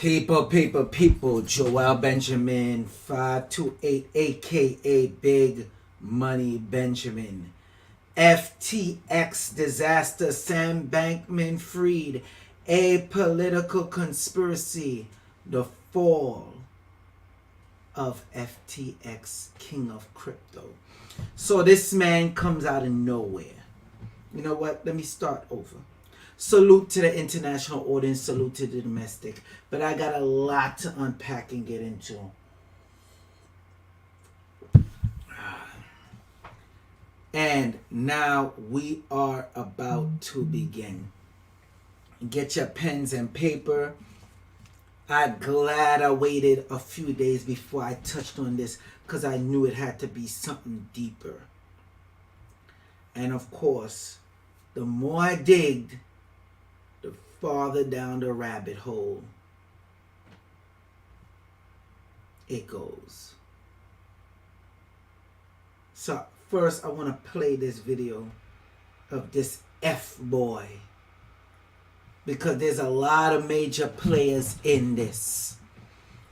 People, Joel Benjamin 528 aka Big Money Benjamin. FTX disaster, Sam Bankman-Fried, a political conspiracy, the fall of FTX King of Crypto. So this man comes out of nowhere. You know what? Let me start over. Salute to the international audience, salute to the domestic. But I got a lot to unpack and get into. And now we are about to begin. Get your pens and paper. I'm glad I waited a few days before I touched on this, because I knew it had to be something deeper. And of course, the more I digged, the farther down the rabbit hole it goes. So first I want to play this video of this F-boy, because there's a lot of major players in this.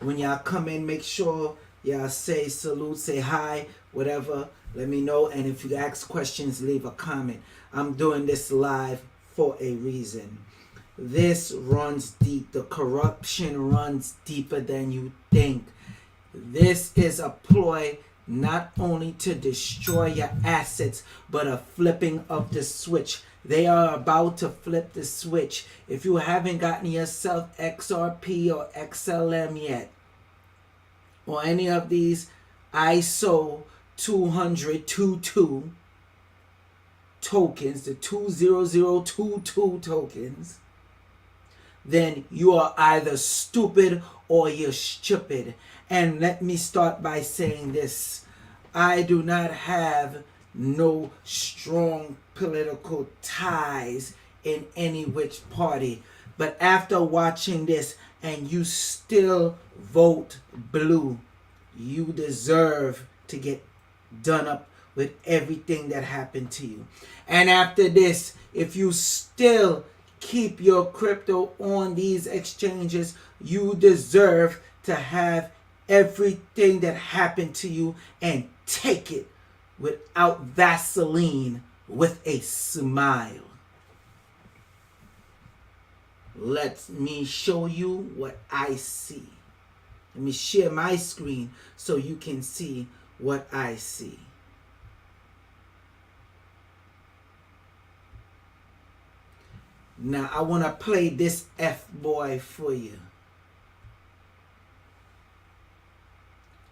When y'all come in, make sure y'all say salute, say hi, whatever. Let me know. And if you ask questions, leave a comment. I'm doing this live for a reason. This runs deep. The corruption runs deeper than you think. This is a ploy not only to destroy your assets, but a flipping of the switch. They are about to flip the switch. If you haven't gotten yourself XRP or XLM yet, or any of these ISO 20022 tokens, the 20022 tokens, then you are either stupid or you're stupid. And let me start by saying this. I do not have no strong political ties in any which party. But after watching this and you still vote blue, you deserve to get done up with everything that happened to you. And after this, if you still keep your crypto on these exchanges, you deserve to have everything that happened to you and take it without Vaseline, with a smile. Let me show you what I see. Let me share my screen so you can see what I see. Now I want to play this F-boy for you.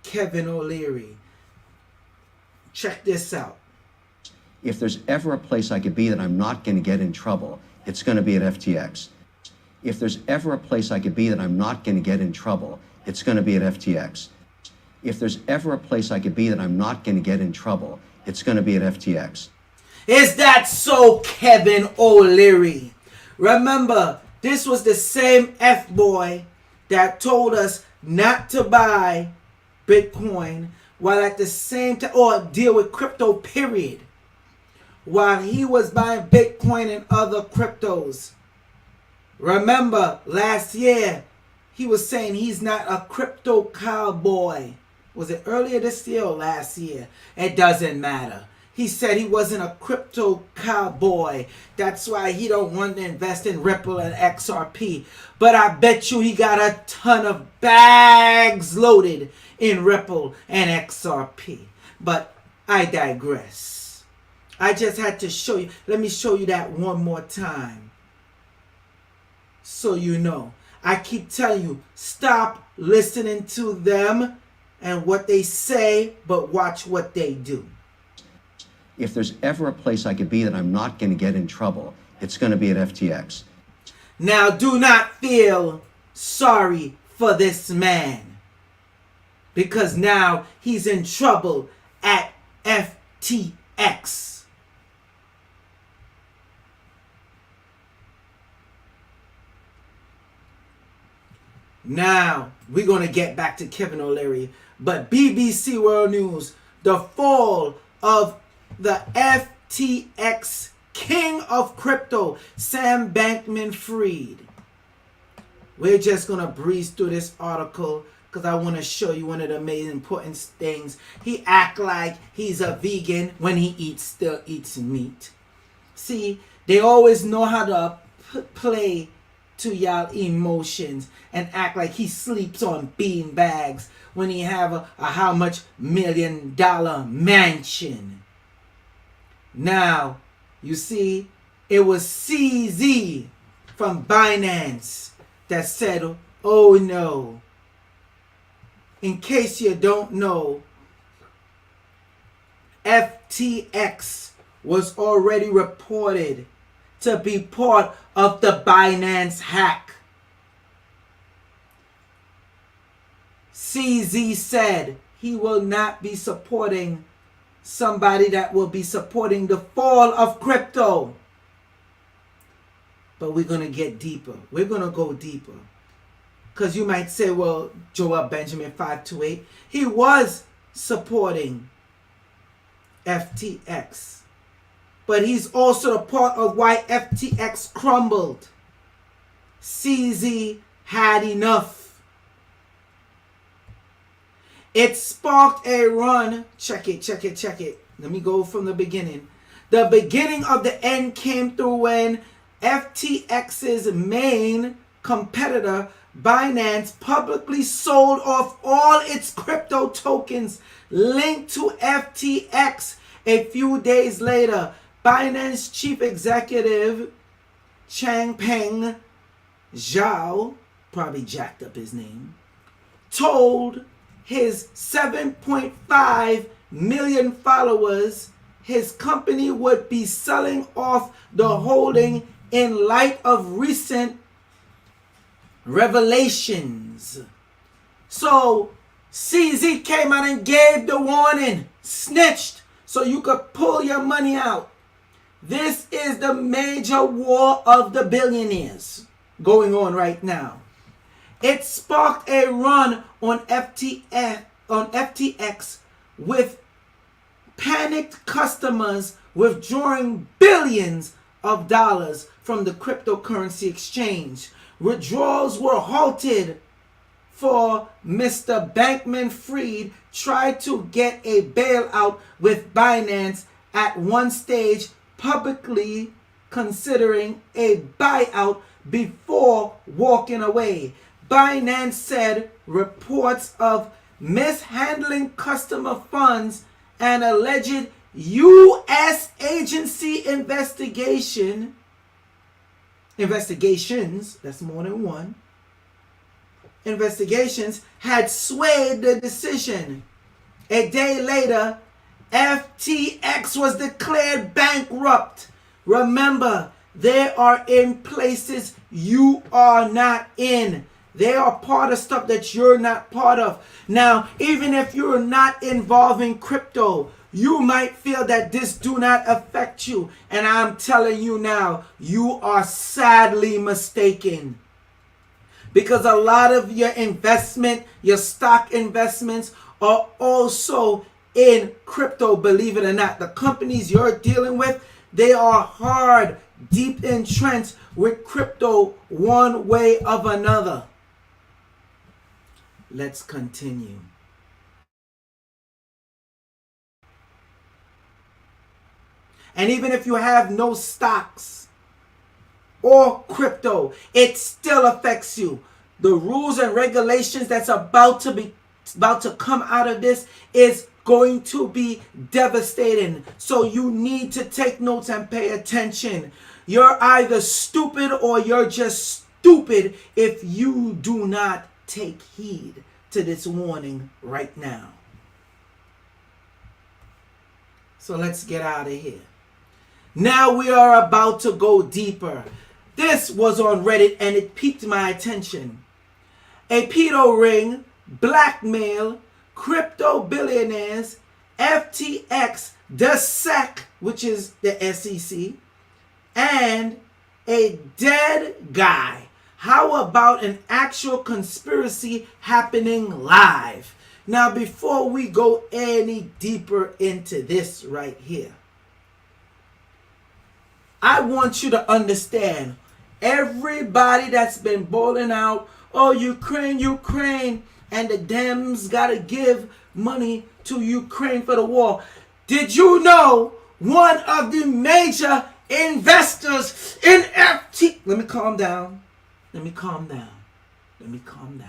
Kevin O'Leary. Check this out. If there's ever a place I could be that I'm not going to get in trouble, it's going to be at FTX. If there's ever a place I could be that I'm not going to get in trouble, it's going to be at FTX. If there's ever a place I could be that I'm not going to get in trouble, it's going to be at FTX. Is that so, Kevin O'Leary? Remember, this was the same F-boy that told us not to buy Bitcoin while at the same time, or deal with crypto, period, while he was buying Bitcoin and other cryptos. Remember, last year, he was saying he's not a crypto cowboy. Was it earlier this year or last year? It doesn't matter. He said he wasn't a crypto cowboy. That's why he don't want to invest in Ripple and XRP. But I bet you he got a ton of bags loaded in Ripple and XRP. But I digress. I just had to show you. Let me show you that one more time, so you know. I keep telling you, stop listening to them and what they say, but watch what they do. If there's ever a place I could be that I'm not going to get in trouble, it's going to be at FTX. Now, do not feel sorry for this man, because now he's in trouble at FTX. Now, we're going to get back to Kevin O'Leary, but BBC World News, the fall of the FTX King of Crypto, Sam Bankman-Fried. We're just going to breeze through this article because I want to show you one of the main important things. He act like he's a vegan when he still eats meat. See, they always know how to play to y'all emotions and act like he sleeps on bean bags when he have a how much $1 million mansion. Now, you see, it was CZ from Binance that said, oh no. In case you don't know, FTX was already reported to be part of the Binance hack. CZ said he will not be supporting somebody that will be supporting the fall of crypto. But we're going to get deeper. We're going to go deeper. Because you might say, well, Joel Benjamin 528, he was supporting FTX. But he's also a part of why FTX crumbled. CZ had enough. It sparked a run. Check it. Let me go from the beginning. The beginning of the end came through when FTX's main competitor, Binance, publicly sold off all its crypto tokens linked to FTX. A few days later, Binance chief executive Changpeng Zhao, probably jacked up his name, told his 7.5 million followers his company would be selling off the holding in light of recent revelations. So CZ came out and gave the warning, snitched, so you could pull your money out. This is the major war of the billionaires going on right now. It sparked a run on FTX with panicked customers withdrawing billions of dollars from the cryptocurrency exchange. Withdrawals were halted for Mr. Bankman-Fried tried to get a bailout with Binance at one stage, publicly considering a buyout before walking away. Binance said reports of mishandling customer funds and alleged U.S. agency investigations, that's more than one, investigations had swayed the decision. A day later, FTX was declared bankrupt. Remember, they are in places you are not in. They are part of stuff that you're not part of. Now, even if you're not involved in crypto, you might feel that this do not affect you. And I'm telling you now, you are sadly mistaken. Because a lot of your investment, your stock investments are also in crypto, believe it or not. The companies you're dealing with, they are hard, deep entrenched with crypto one way of another. Let's continue. And even if you have no stocks or crypto, it still affects you. The rules and regulations that's about to come out of this is going to be devastating. So you need to take notes and pay attention. You're either stupid or you're just stupid if you do not take heed to this warning right now. So let's get out of here. Now we are about to go deeper. This was on Reddit and it piqued my attention. A pedo ring, blackmail, crypto billionaires, FTX, the SEC, which is the SEC, and a dead guy. How about an actual conspiracy happening live? Now, before we go any deeper into this right here, I want you to understand Everybody that's been bawling out, oh, Ukraine, Ukraine, and the Dems got to give money to Ukraine for the war. Did you know one of the major investors in FT... Let me calm down. Let me calm down. Let me calm down.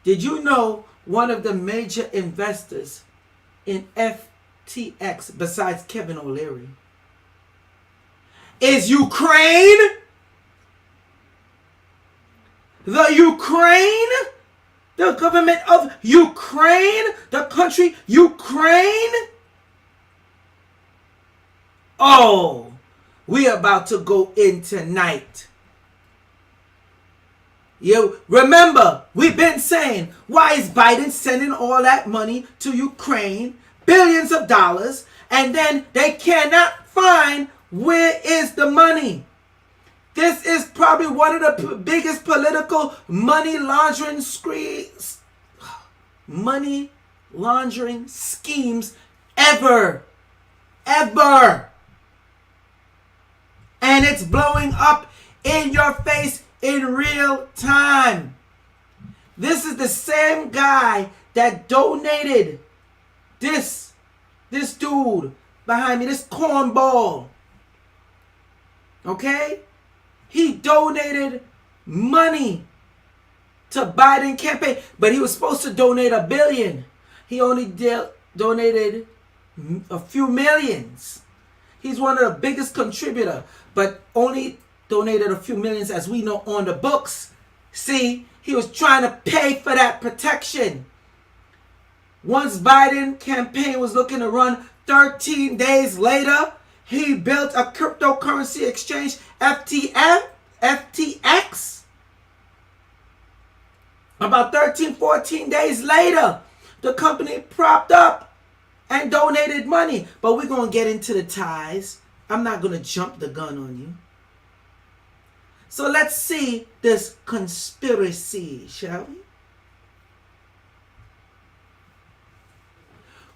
Did you know one of the major investors in FTX, besides Kevin O'Leary, is Ukraine? The Ukraine? The government of Ukraine? The country Ukraine? Oh, we about to go in tonight. You remember, we've been saying, why is Biden sending all that money to Ukraine, billions of dollars, and then they cannot find where is the money? This is probably one of the biggest political money laundering schemes ever. Ever. And it's blowing up in your face in real time. This is the same guy that donated this dude behind me, this cornball. Okay? He donated money to Biden campaign, but he was supposed to donate $1 billion. He only donated a few millions. He's one of the biggest contributor, but only donated a few millions, as we know, on the books. See, he was trying to pay for that protection. Once Biden campaign was looking to run, 13 days later, he built a cryptocurrency exchange, FTX. About 13, 14 days later, the company propped up and donated money. But we're going to get into the ties. I'm not going to jump the gun on you. So let's see this conspiracy, shall we?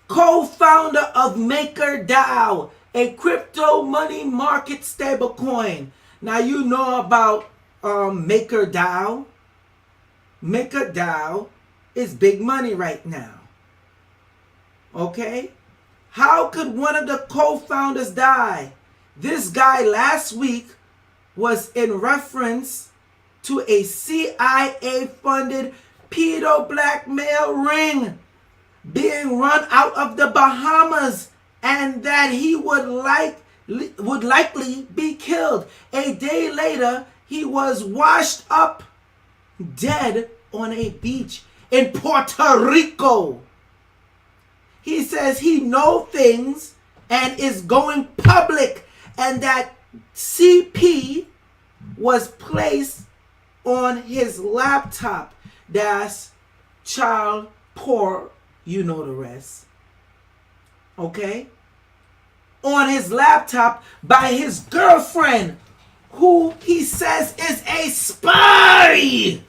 Co-founder of MakerDAO, a crypto money market stablecoin. Now you know about MakerDAO. MakerDAO is big money right now. Okay? How could one of the co-founders die? This guy last week was in reference to a CIA-funded pedo blackmail ring being run out of the Bahamas, and that he would likely be killed. A day later, he was washed up dead on a beach in Puerto Rico. He says he knows things and is going public, and that CP was placed on his laptop. That's child porn. You know the rest. Okay? On his laptop by his girlfriend, who he says is a spy.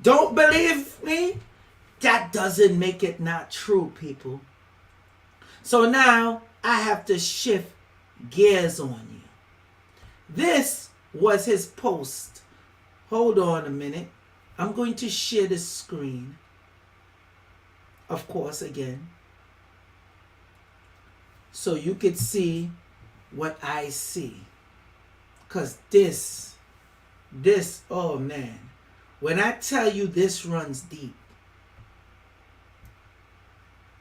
Don't believe me? That doesn't make it not true, people. So now I have to shift gears on you. This was his post. Hold on a minute. I'm going to share the screen. Of course, again. So you could see what I see. Because this, oh man. When I tell you this runs deep.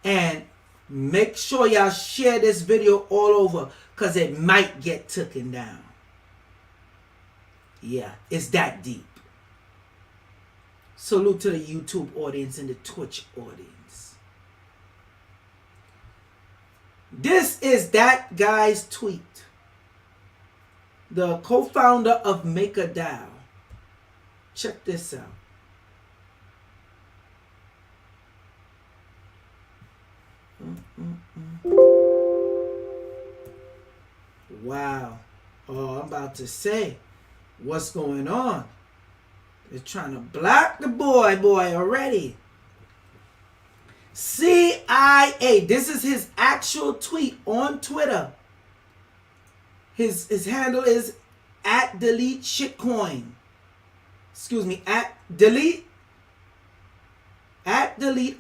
And make sure y'all share this video all over, because it might get taken down. Yeah, it's that deep. Salute to the YouTube audience and the Twitch audience. This is that guy's tweet. The co-founder of MakerDAO. Check this out. Wow. Oh, I'm about to say, what's going on? They're trying to block the boy already. CIA. This is his actual tweet on Twitter. His handle is at delete shitcoin. Excuse me, at delete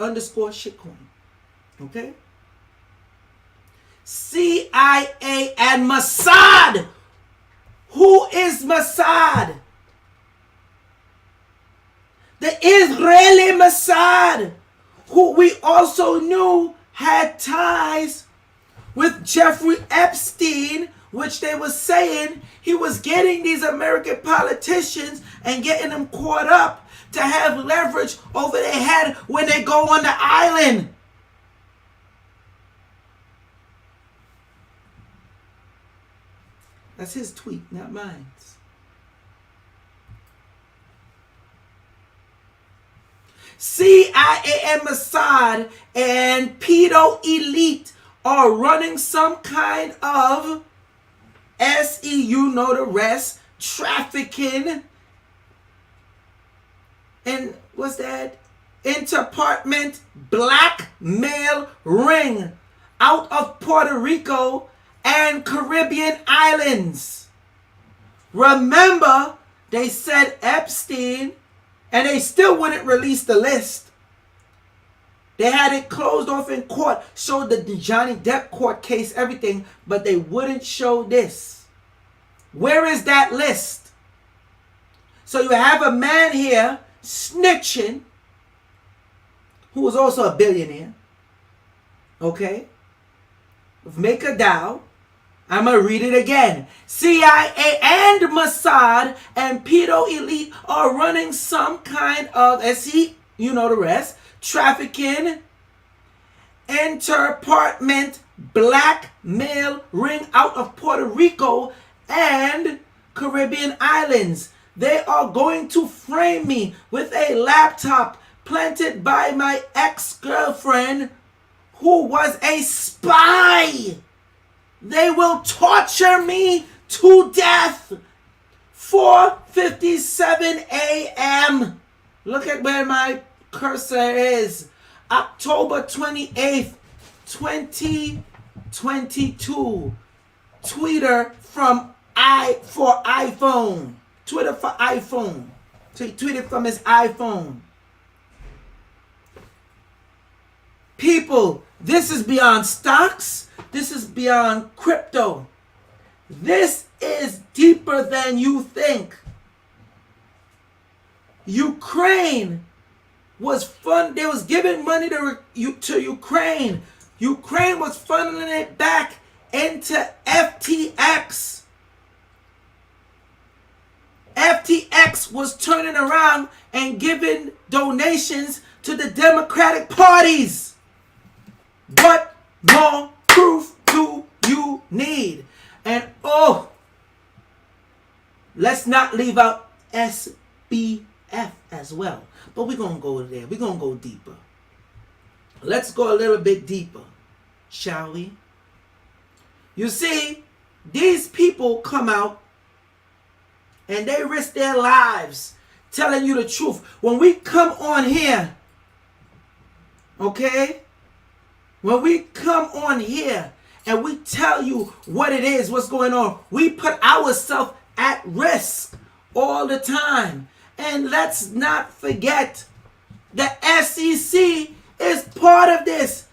underscore shitcoin. Okay? CIA and Mossad. Who is Mossad? The Israeli Mossad, who we also knew had ties with Jeffrey Epstein, which they were saying he was getting these American politicians and getting them caught up to have leverage over their head when they go on the island. That's his tweet, not mine. CIA and Mossad and pedo elite are running some kind of you know the rest, trafficking, and what's that? Interpartment blackmail ring out of Puerto Rico and Caribbean islands. Remember, they said Epstein, and they still wouldn't release the list. They had it closed off in court, showed the Johnny Depp court case, everything, but they wouldn't show this. Where is that list? So you have a man here snitching, who was also a billionaire. Okay? Make a Dow. I'm going to read it again. CIA and Mossad and pedo elite are running some kind of, you know the rest, trafficking, interpartment blackmail ring out of Puerto Rico and Caribbean islands. They are going to frame me with a laptop planted by my ex-girlfriend who was a spy. They will torture me to death. 4:57 a.m. Look at where my cursor is. October 28th, 2022. Twitter for iPhone. Twitter for iPhone. So he tweeted from his iPhone. People, this is beyond stocks. This is beyond crypto. This is deeper than you think. Ukraine was they was giving money to Ukraine. Ukraine was funneling it back into FTX. FTX was turning around and giving donations to the Democratic parties. What more proof do you need? And let's not leave out SBF as well. But we're going to go there. We're going to go deeper. Let's go a little bit deeper, shall we? You see, these people come out and they risk their lives telling you the truth. When we come on here, okay? When we come on here and we tell you what it is, what's going on, we put ourselves at risk all the time. And let's not forget, the SEC is part of this.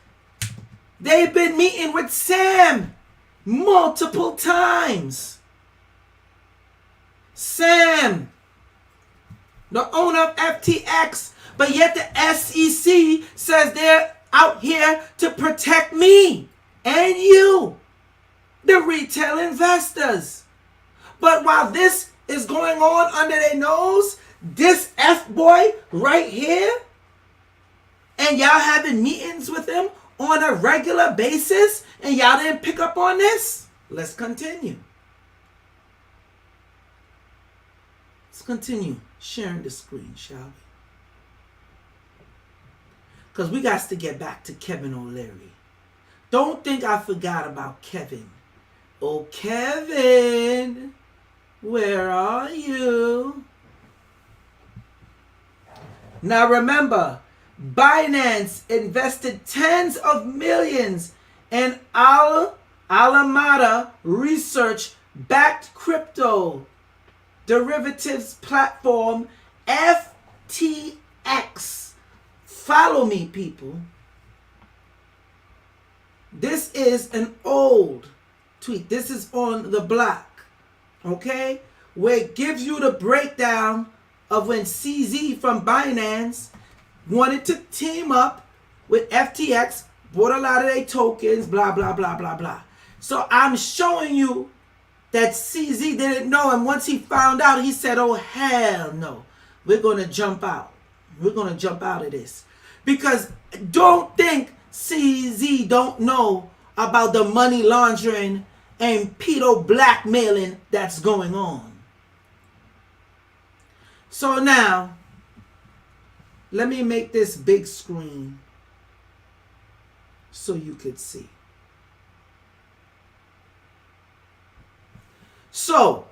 They've been meeting with Sam multiple times. Sam, the owner of FTX, but yet the SEC says they're out here to protect me and you, the retail investors. But while this is going on under their nose, this F-boy right here, and y'all having meetings with him on a regular basis, and y'all didn't pick up on this? Let's continue. Let's continue sharing the screen, shall we? Because we got to get back to Kevin O'Leary. Don't think I forgot about Kevin. Oh, Kevin, where are you? Now remember, Binance invested tens of millions in Alameda Research backed crypto derivatives platform FTX. Follow me, people. This is an old tweet. This is on the block, okay? Where it gives you the breakdown of when CZ from Binance wanted to team up with FTX, bought a lot of their tokens, blah, blah, blah, blah, blah. So I'm showing you that CZ didn't know, and once he found out, he said, oh, hell no. We're going to jump out. We're going to jump out of this. Because don't think CZ don't know about the money laundering and pedo blackmailing that's going on. So now, let me make this big screen so you could see. So,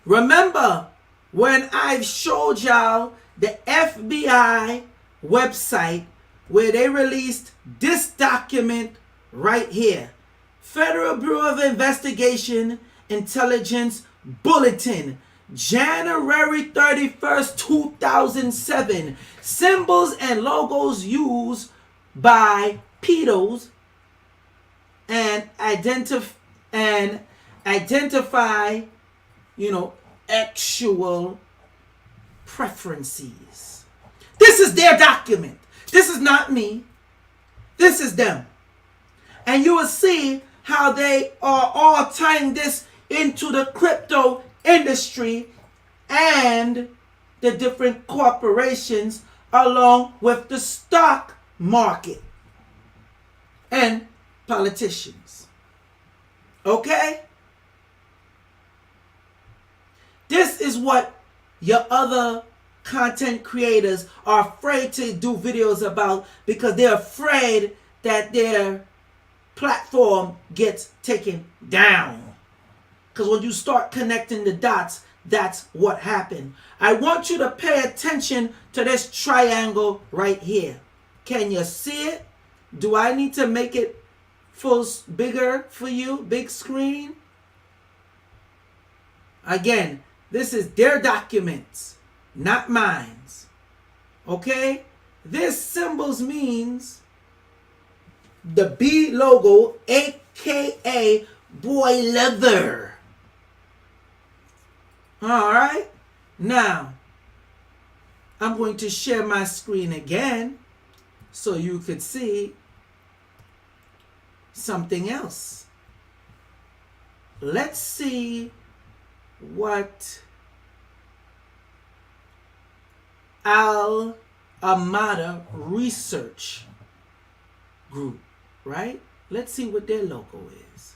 remember when I showed y'all the FBI website where they released this document right here. Federal Bureau of Investigation Intelligence Bulletin, January 31st, 2007. Symbols and logos used by pedos and identify, actual preferences. This is their document. This is not me. This is them. And you will see how they are all tying this into the crypto industry and the different corporations along with the stock market and politicians. Okay? This is what your other content creators are afraid to do videos about because they're afraid that their platform gets taken down. Because when you start connecting the dots, that's what happened. I want you to pay attention to this triangle right here. Can you see it? Do I need to make it bigger for you? Big screen? Again, this is their documents, not mine. Okay? This symbols means the B logo, aka boy leather. Alright? Now, I'm going to share my screen again so you could see something else. Let's see what Al Amada Research Group, right? Let's see what their logo is.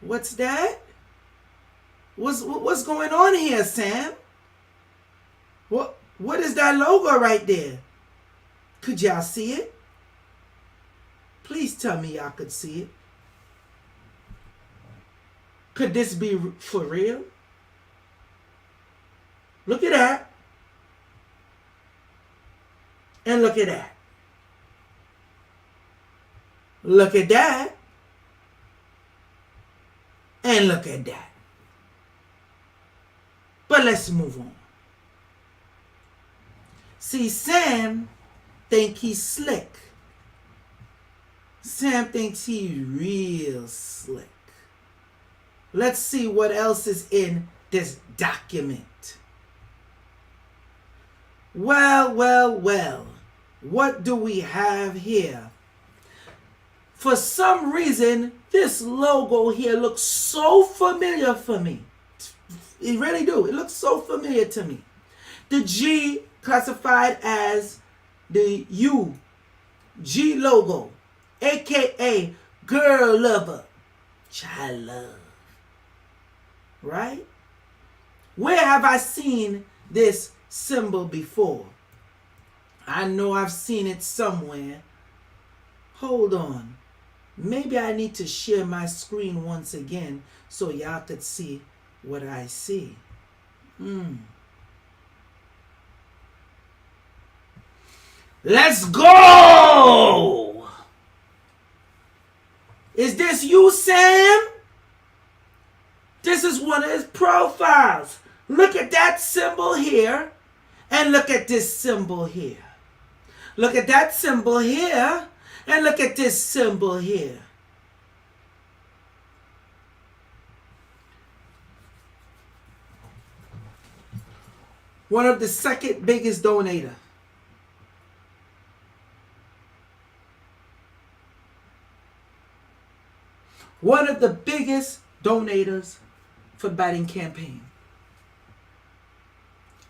What's that? What's going on here, Sam? What is that logo right there? Could y'all see it? Please tell me y'all could see it. Could this be for real? Look at that. And look at that. Look at that. And look at that. But let's move on. See, Sam thinks he's slick. Sam thinks he's real slick. Let's see what else is in this document. Well. What do we have here? For some reason, this logo here looks so familiar for me. It really do. It looks so familiar to me. The G classified as the G logo, aka girl lover, child love. Right? Where have I seen this symbol before? I know I've seen it somewhere. Hold on. Maybe I need to share my screen once again so y'all could see what I see. Let's go! Is this you, Sam? This is one of his profiles. Look at that symbol here, and look at this symbol here. Look at that symbol here, and look at this symbol here. One of the second biggest donator. One of the biggest donators for the Biden campaign.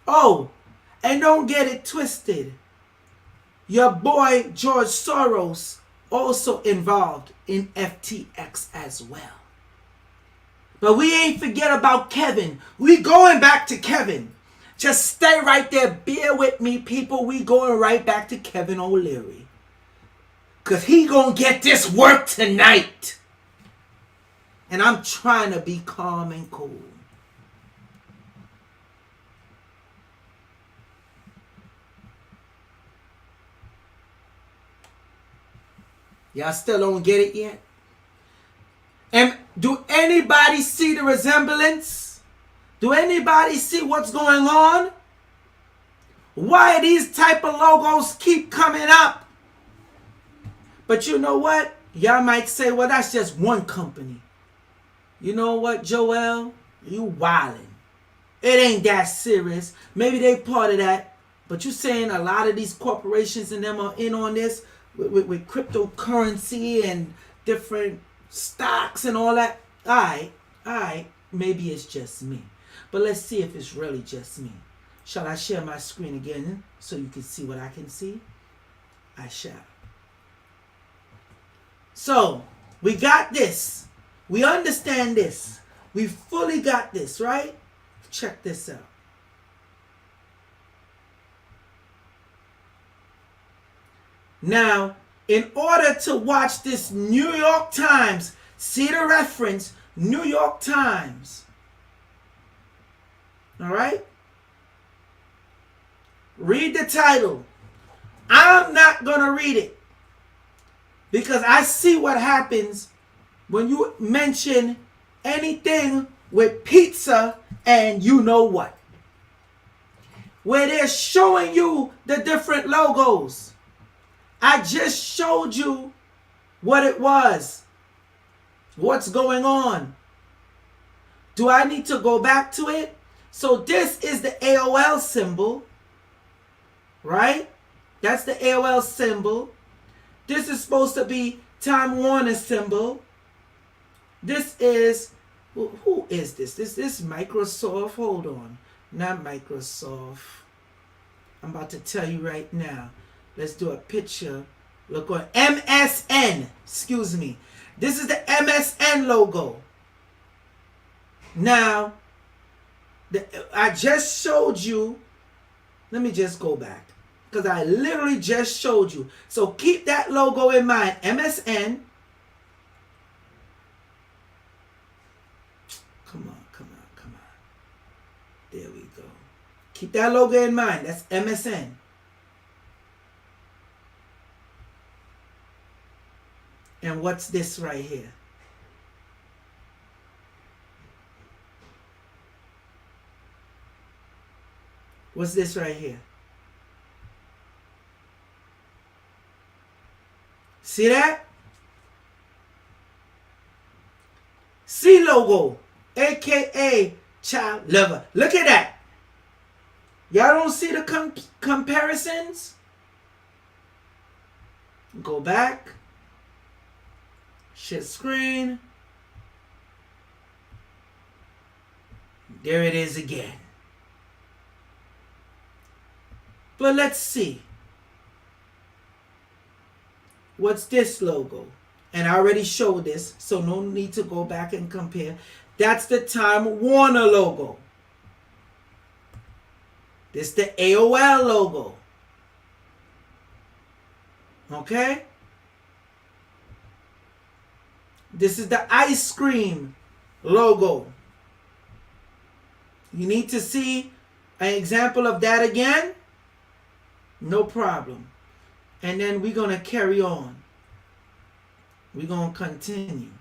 Oh, and don't get it twisted. Your boy George Soros also involved in FTX as well. But we ain't forget about Kevin. We going back to Kevin. Just stay right there. Bear with me, people. We going right back to Kevin O'Leary. Because he going to get this work tonight. And I'm trying to be calm and cool. Y'all still don't get it yet? And do anybody see the resemblance? Do anybody see what's going on? Why these type of logos keep coming up? But you know what? Y'all might say, well, that's just one company. You know what, Joel? You wildin'. It ain't that serious. Maybe they part of that. But you saying a lot of these corporations and them are in on this with cryptocurrency and different stocks and all that. All right. Maybe it's just me. But let's see if it's really just me. Shall I share my screen again so you can see what I can see? I shall. So, we got this. We understand this. We fully got this, right? Check this out. Now, in order to watch this New York Times, see the reference, New York Times. All right? Read the title. I'm not going to read it because I see what happens when you mention anything with pizza and you know what. Where they're showing you the different logos. I just showed you what it was. What's going on? Do I need to go back to it? So this is the AOL symbol. Right? That's the AOL symbol. This is supposed to be Time Warner symbol. This is, who is this? This is Microsoft. Hold on. Not Microsoft. I'm about to tell you right now. Let's do a picture. Look on MSN. Excuse me. This is the MSN logo. Now, I just showed you. Let me just go back. Because I literally just showed you. So keep that logo in mind. MSN. Come on. There we go. Keep that logo in mind. That's MSN. And what's this right here? What's this right here? See that? C logo, aka child lover. Look at that. Y'all don't see the comparisons? Go back. Share screen. There it is again. But let's see. What's this logo? And I already showed this, so no need to go back and compare. That's the Time Warner logo. This is the AOL logo. Okay? This is the ice cream logo. You need to see an example of that again? No problem. And then we're going to carry on. We're going to continue.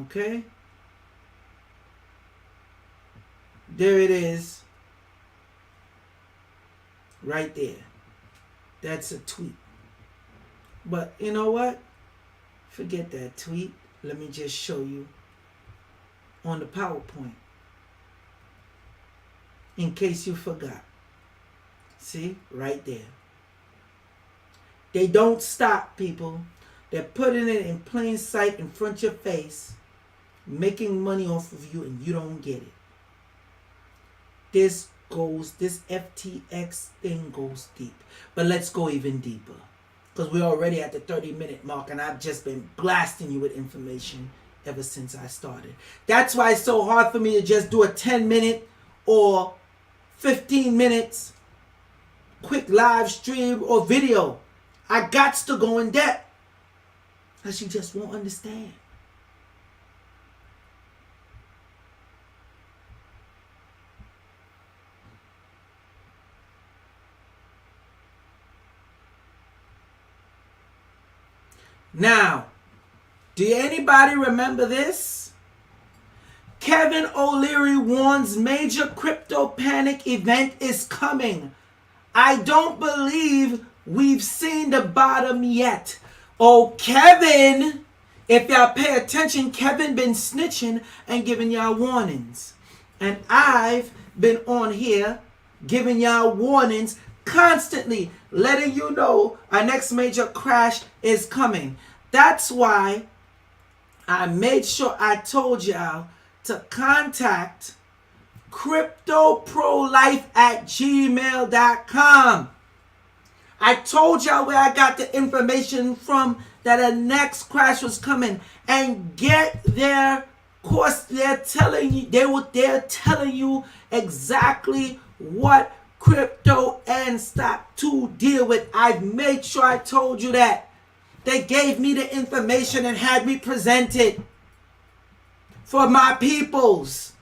Okay? There it is. Right there. That's a tweet. But you know what? Forget that tweet. Let me just show you on the PowerPoint. In case you forgot. See? Right there. They don't stop, people. They're putting it in plain sight in front of your face, making money off of you, and you don't get it. This FTX thing goes deep. But let's go even deeper. Because we're already at the 30-minute mark, and I've just been blasting you with information ever since I started. That's why it's so hard for me to just do a 10-minute or 15 minutes quick live stream or video. I gots to go in depth. Because you just won't understand. Now, do anybody remember this? Kevin O'Leary warns major crypto panic event is coming. I don't believe we've seen the bottom yet. Oh, Kevin, if y'all pay attention, Kevin been snitching and giving y'all warnings. And I've been on here giving y'all warnings constantly, letting you know our next major crash is coming. That's why I made sure I told y'all to contact cryptoprolife@gmail.com. I told y'all where I got the information from that a next crash was coming, and get their course. They're telling you exactly what crypto and stock to deal with. I've made sure I told you that. They gave me the information and had me present it for my peoples.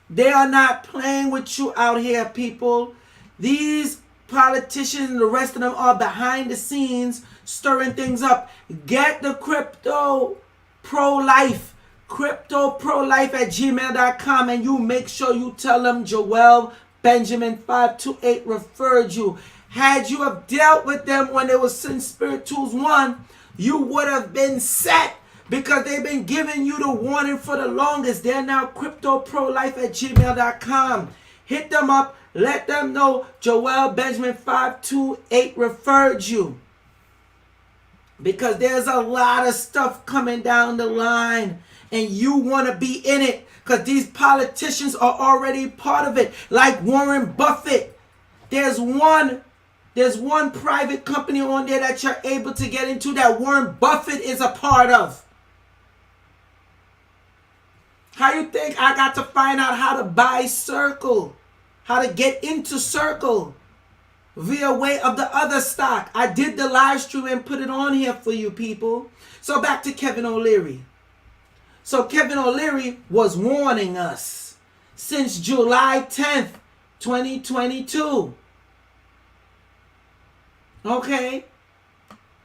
They are not playing with you out here, people. These politicians and the rest of them are behind the scenes stirring things up. Get the crypto pro-life, cryptoprolife@gmail.com, and you make sure you tell them Joel Benjamin 528 referred you. Had you have dealt with them when they was Sin Spirit Tools 1, you would have been set, because they've been giving you the warning for the longest. They're now cryptoprolife@gmail.com. Hit them up. Let them know Joel Benjamin 528 referred you. Because there's a lot of stuff coming down the line, and you want to be in it, because these politicians are already part of it. Like Warren Buffett. There's one private company on there that you're able to get into that Warren Buffett is a part of. How you think I got to find out how to buy Circle? How to get into Circle via way of the other stock? I did the live stream and put it on here for you people. So back to Kevin O'Leary. So Kevin O'Leary was warning us since July 10th, 2022. Okay?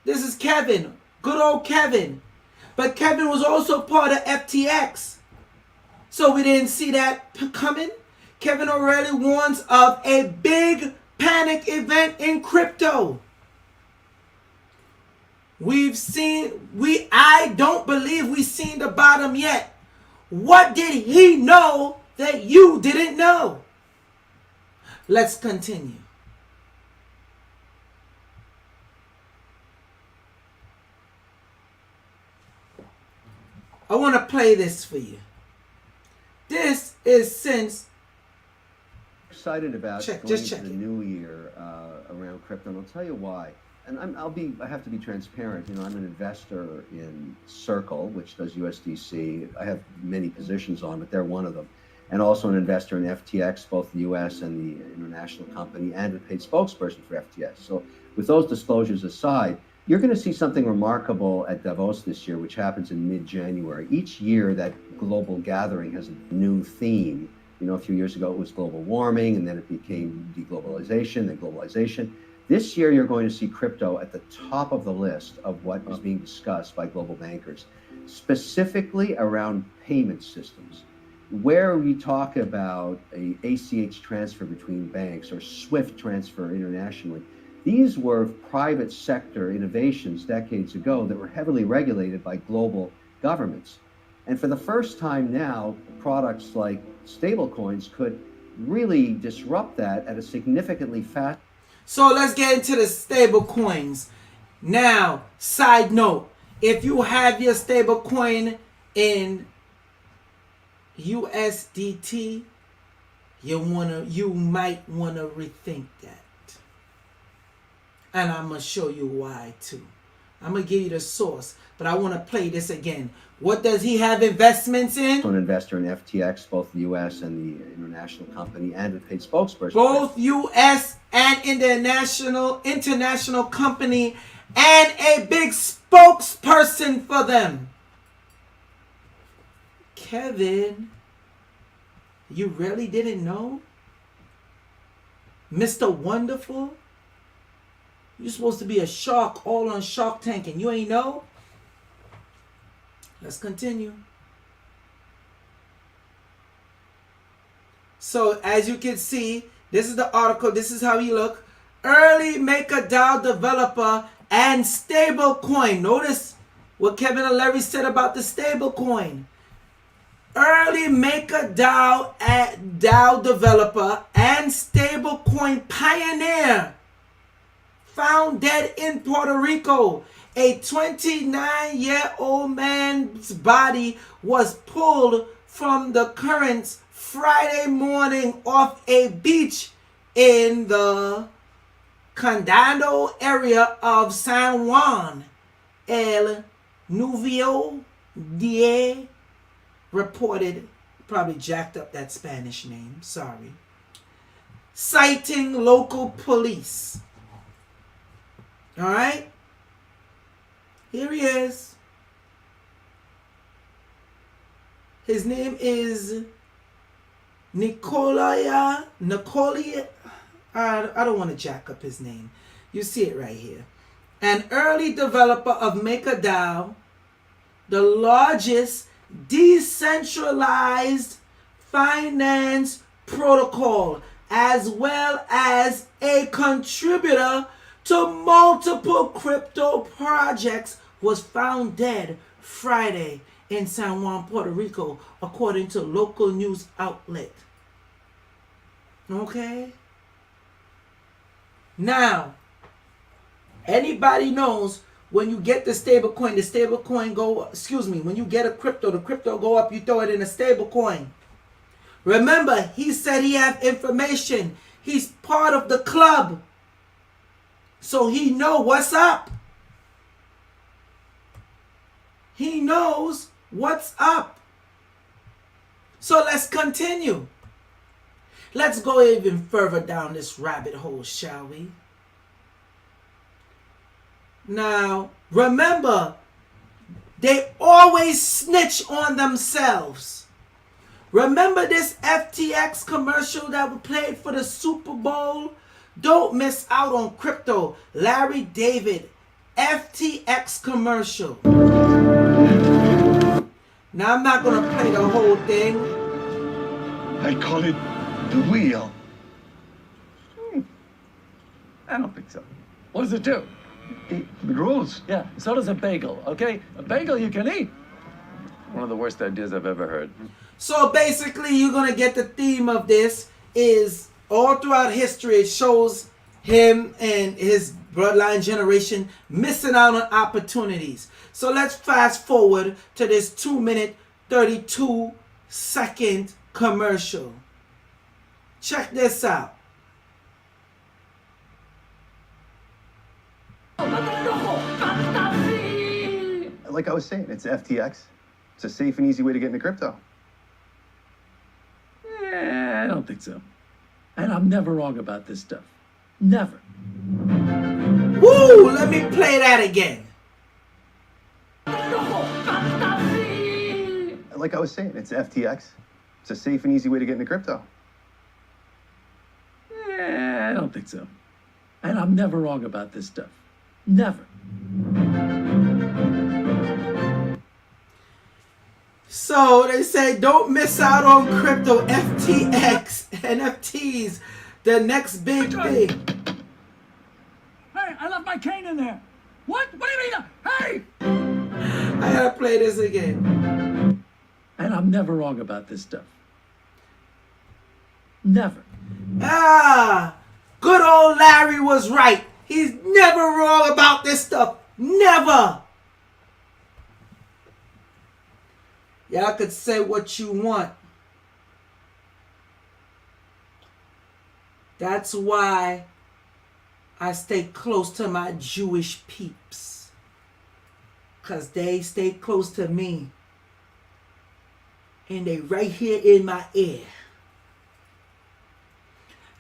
This is Kevin. Good old Kevin. But Kevin was also part of FTX. So we didn't see that coming. Kevin already warns of a big panic event in crypto. I don't believe we've seen the bottom yet. What did he know that you didn't know? Let's continue. I want to play this for you. This is since excited about going into the new year around crypto, and I'll tell you why. And I have to be transparent. You know, I'm an investor in Circle, which does USDC. I have many positions on, but they're one of them. And also an investor in FTX, both the US and the international company, and a paid spokesperson for FTX. So with those disclosures aside, you're going to see something remarkable at Davos this year, which happens in mid-January. Each year, that global gathering has a new theme. You know, a few years ago, it was global warming, and then it became deglobalization, then globalization. This year, you're going to see crypto at the top of the list of what is being discussed by global bankers, specifically around payment systems. where we talk about a ACH transfer between banks or SWIFT transfer internationally, these were private sector innovations decades ago that were heavily regulated by global governments. And for the first time now, products like stablecoins could really disrupt that at a significantly fast. So let's get into the stable coins. Now, side note, if you have your stable coin in USDT, you might wanna rethink that. And I'm gonna show you why too. I'm gonna give you the source, but I wanna play this again. What does he have investments in? An investor in FTX, both the US and the international company, and a paid spokesperson. Both US and international company, and a big spokesperson for them. Kevin, you really didn't know? Mr. Wonderful? You're supposed to be a shark all on Shark Tank and you ain't know? Let's continue. So as you can see, this is the article. This is how he look. Early MakerDAO developer and stable coin. Notice what Kevin O'Leary said about the stable coin. Early MakerDAO DAO developer and stablecoin pioneer found dead in Puerto Rico. A 29-year-old man's body was pulled from the currents Friday morning off a beach in the Condado area of San Juan. El Nuvio Die reported, probably jacked up that Spanish name, sorry, citing local police. All right, here he is. His name is Nicolia. I don't want to jack up his name. You see it right here. An early developer of MakerDAO, the largest decentralized finance protocol, as well as a contributor to multiple crypto projects, was found dead Friday in San Juan, Puerto Rico, according to local news outlet. Okay? Now, anybody knows when you get the stable coin go, when you get the crypto go up, you throw it in a stable coin. Remember, he said he have information. He's part of the club. So he know what's up. He knows what's up. So let's continue. Let's go even further down this rabbit hole, shall we? Now, remember, they always snitch on themselves. Remember this FTX commercial that we played for the Super Bowl? Don't miss out on crypto. Larry David, FTX commercial. Now, I'm not going to play the whole thing. I call it the wheel. I don't think so. What does it do? The rules. Yeah, so does a bagel, okay? A bagel you can eat. One of the worst ideas I've ever heard. So basically, you're going to get the theme of this is all throughout history, it shows him and his bloodline generation missing out on opportunities. So let's fast forward to this 2-minute, 32-second commercial. Check this out. Like I was saying, it's FTX. It's a safe and easy way to get into crypto. I don't think so. And I'm never wrong about this stuff. Never. Woo! Let me play that again. Like I was saying, it's FTX. It's a safe and easy way to get into crypto. I don't think so. And I'm never wrong about this stuff. Never. So they say don't miss out on crypto, FTX, NFTs, the next big thing. Hey, I left my cane in there. What? What do you mean? Hey! I gotta play this again. And I'm never wrong about this stuff. Never. Ah, good old Larry was right. He's never wrong about this stuff. Never. Y'all could say what you want. That's why I stay close to my Jewish peeps. Because they stay close to me. And they right here in my ear.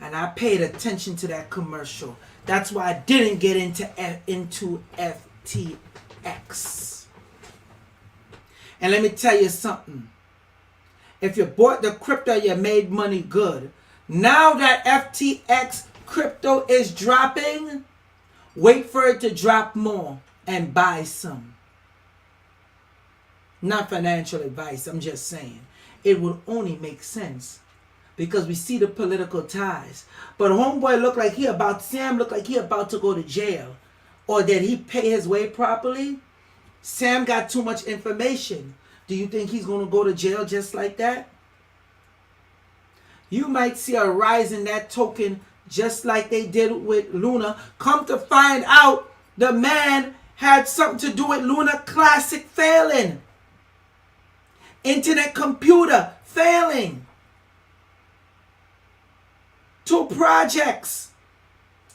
And I paid attention to that commercial. That's why I didn't get into FTX. And let me tell you something. If you bought the crypto, you made money good. Now that FTX crypto is dropping, wait for it to drop more and buy some. Not financial advice, I'm just saying. It would only make sense because we see the political ties. But homeboy Sam looked like he about to go to jail. Or did he pay his way properly? Sam got too much information. Do you think he's going to go to jail just like that? You might see a rise in that token just like they did with Luna. Come to find out, the man had something to do with Luna Classic failing. Internet computer failing. 2 projects.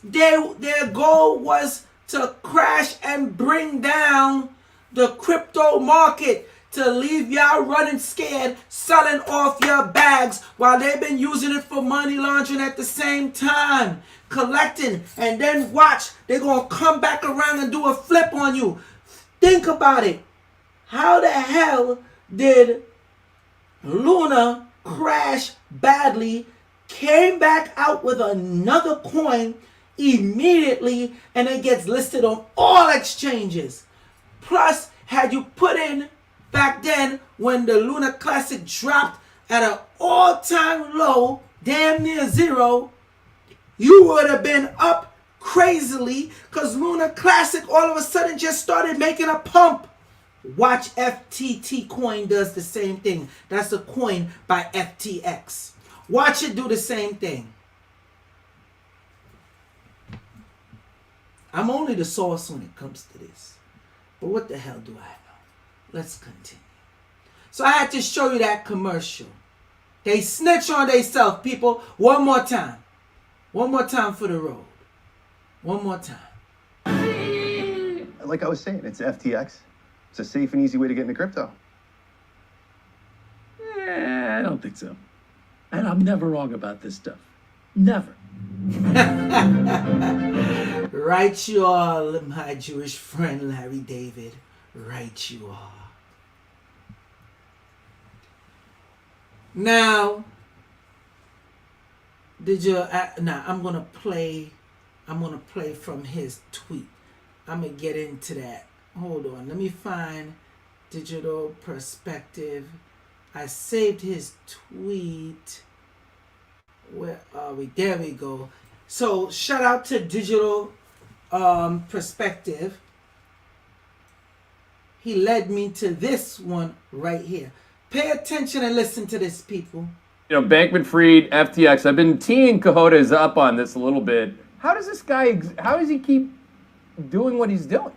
Their goal was to crash and bring down the crypto market, to leave y'all running scared, selling off your bags while they've been using it for money laundering at the same time, collecting, and then watch, they're going to come back around and do a flip on you. Think about it. How the hell did Luna crash badly, came back out with another coin immediately, and it gets listed on all exchanges? Plus, had you put in back then when the Luna Classic dropped at an all-time low, damn near zero, you would have been up crazily because Luna Classic all of a sudden just started making a pump. Watch FTT coin does the same thing. That's a coin by FTX. Watch it do the same thing. I'm only the source when it comes to this. But what the hell do I know? Let's continue. So I had to show you that commercial. They snitch on themselves, people. One more time. One more time for the road. One more time. Like I was saying, it's FTX. It's a safe and easy way to get into crypto. I don't think so. And I'm never wrong about this stuff. Never. Right you are, my Jewish friend Larry David. Right you are. Now, I'm gonna play from his tweet. I'm gonna get into that. Hold on, let me find Digital Perspective. I saved his tweet. Where are we? There we go. So shout out to Digital Perspective. He led me to this one right here. Pay attention and listen to this, people. You know, Bankman-Fried, FTX. I've been teeing Cojones up on this a little bit. How does this guy, how does he keep doing what he's doing?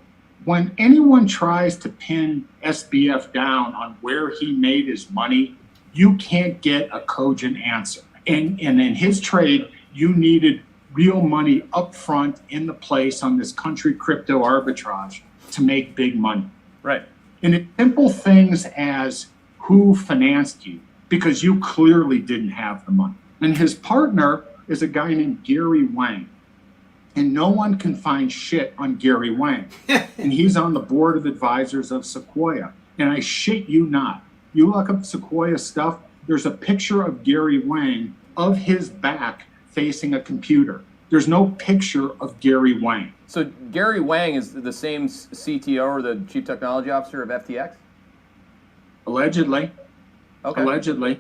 When anyone tries to pin SBF down on where he made his money, you can't get a cogent answer. And in his trade, you needed real money up front in the place on this country crypto arbitrage to make big money. Right. And it's simple things as who financed you, because you clearly didn't have the money. And his partner is a guy named Gary Wang. And no one can find shit on Gary Wang. And he's on the board of advisors of Sequoia. And I shit you not. You look up Sequoia stuff, there's a picture of Gary Wang of his back facing a computer. There's no picture of Gary Wang. So Gary Wang is the same CTO or the Chief Technology Officer of FTX? Allegedly. Okay. Allegedly.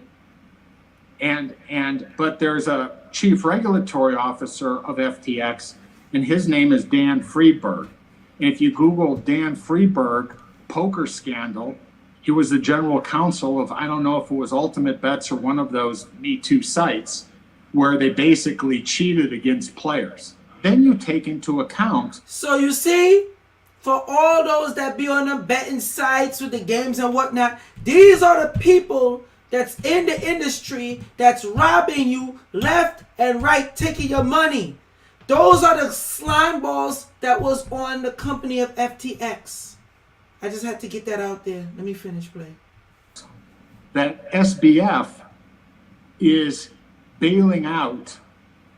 But there's a chief regulatory officer of FTX, and his name is Dan Friedberg. And if you Google Dan Friedberg poker scandal, he was the general counsel of, I don't know if it was Ultimate Bets or one of those Me Too sites, where they basically cheated against players. Then you take into account. So you see, for all those that be on the betting sites with the games and whatnot, these are the people that's in the industry that's robbing you left and right, taking your money. Those are the slime balls that was on the company of FTX. I just had to get that out there. Let me finish playing. That SBF is bailing out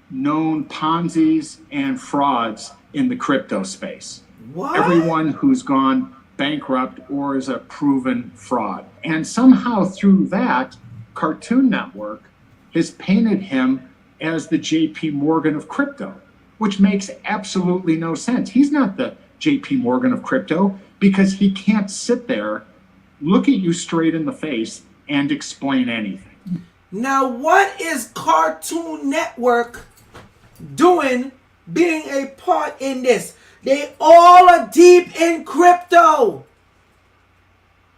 known Ponzi's and frauds in the crypto space. What? Everyone who's gone bankrupt or is a proven fraud. And somehow through that, Cartoon Network has painted him as the JP Morgan of crypto, which makes absolutely no sense. He's not the JP Morgan of crypto because he can't sit there, look at you straight in the face, and explain anything. Now, what is Cartoon Network doing being a part in this? They all are deep in crypto.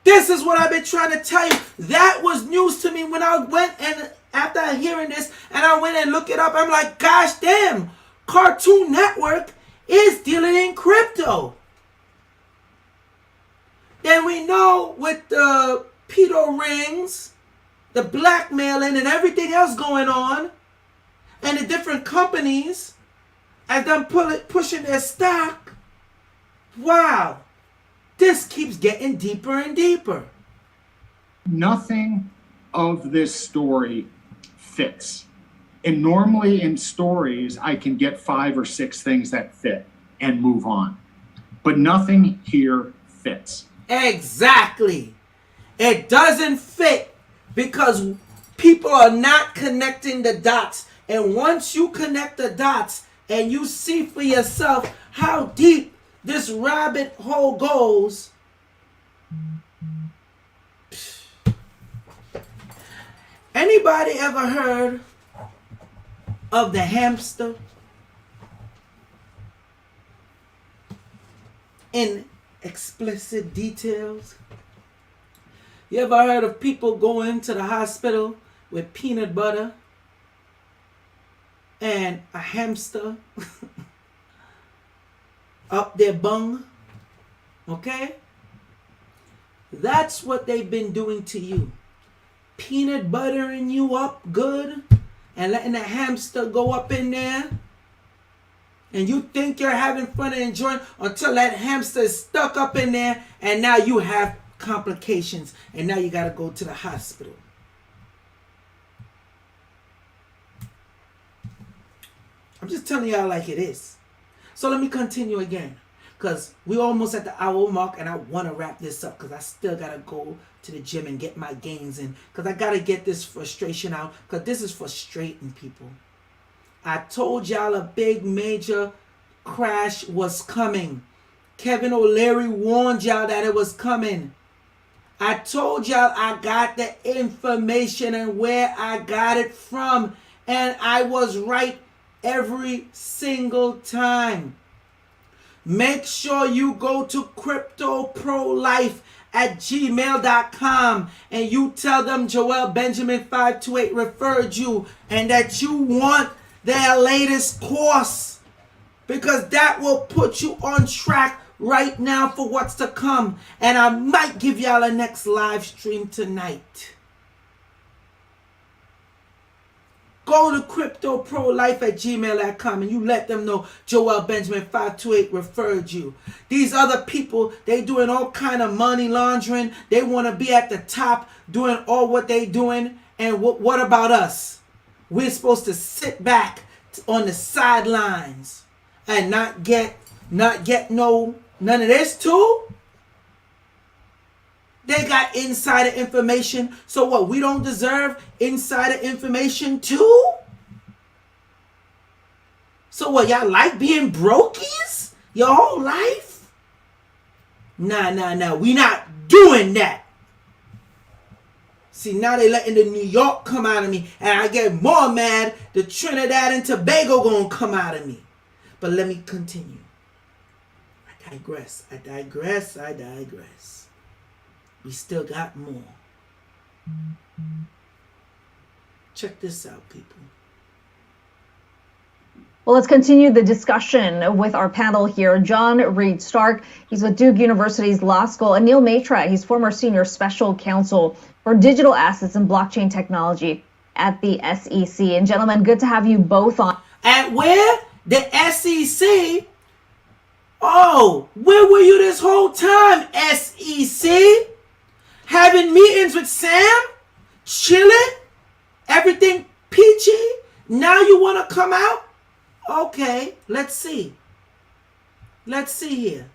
This is what I've been trying to tell you. That was news to me when I went and after hearing this and I went and looked it up. I'm like, gosh damn, Cartoon Network is dealing in crypto. Then we know with the pedo rings, the blackmailing and everything else going on, and the different companies as them pushing their stock. Wow, this keeps getting deeper and deeper. Nothing of this story fits. And normally in stories, I can get 5 or 6 things that fit and move on. But nothing here fits. Exactly. It doesn't fit because people are not connecting the dots. And once you connect the dots and you see for yourself how deep this rabbit hole goes, anybody ever heard of the hamster? In explicit details. You ever heard of people going to the hospital with peanut butter and a hamster up their bung? Okay? That's what they've been doing to you. Peanut buttering you up good and letting the hamster go up in there. And you think you're having fun and enjoying until that hamster is stuck up in there and now you have complications and now you got to go to the hospital. I'm just telling y'all like it is. So let me continue again because we're almost at the hour mark and I want to wrap this up because I still got to go to the gym and get my gains in because I got to get this frustration out because this is frustrating people. I told y'all a big major crash was coming. Kevin O'Leary warned y'all that it was coming. I told y'all I got the information and where I got it from. And I was right every single time. Make sure you go to cryptoprolife@gmail.com and you tell them Joel Benjamin 528 referred you and that you want their latest course because that will put you on track right now for what's to come. And I might give y'all a next live stream tonight. Go to cryptoprolife@gmail.com and you let them know Joel Benjamin 528 referred you. These other people, they doing all kind of money laundering. They want to be at the top doing all what they doing. And what about us? We're supposed to sit back on the sidelines and not get none of this too. They got insider information. So what? We don't deserve insider information too? So what? Y'all like being brokies your whole life? Nah. We not doing that. See, now they letting the New York come out of me, and I get more mad, the Trinidad and Tobago gonna come out of me. But let me continue. I digress. We still got more. Check this out, people. Well, let's continue the discussion with our panel here. John Reed Stark, he's with Duke University's Law School, and Neil Maitre, he's former senior special counsel for digital assets and blockchain technology at the SEC. And gentlemen, good to have you both on. At where? The SEC? Oh, where were you this whole time, SEC? Having meetings with Sam? Chilling? Everything peachy? Now you want to come out? Okay, let's see. Let's see here.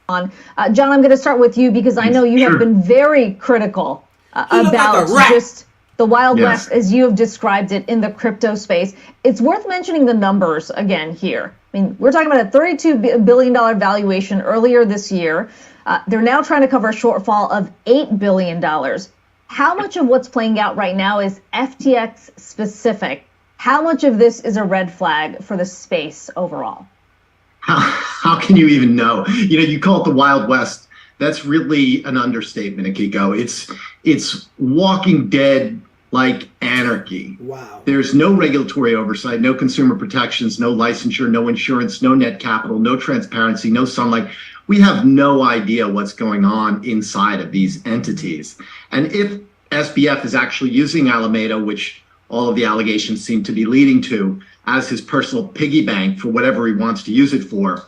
John, I'm going to start with you because I know you have been very critical about just the Wild West as you have described it in the crypto space. It's worth mentioning the numbers again here. I mean, we're talking about a $32 billion valuation earlier this year. They're now trying to cover a shortfall of $8 billion. How much of what's playing out right now is FTX specific? How much of this is a red flag for the space overall? How can you even know? You know, you call it the Wild West. That's really an understatement, Akiko. It's Walking Dead like anarchy. Wow. There's no regulatory oversight, no consumer protections, no licensure, no insurance, no net capital, no transparency, no sunlight. We have no idea what's going on inside of these entities. And if SBF is actually using Alameda, which all of the allegations seem to be leading to, as his personal piggy bank for whatever he wants to use it for,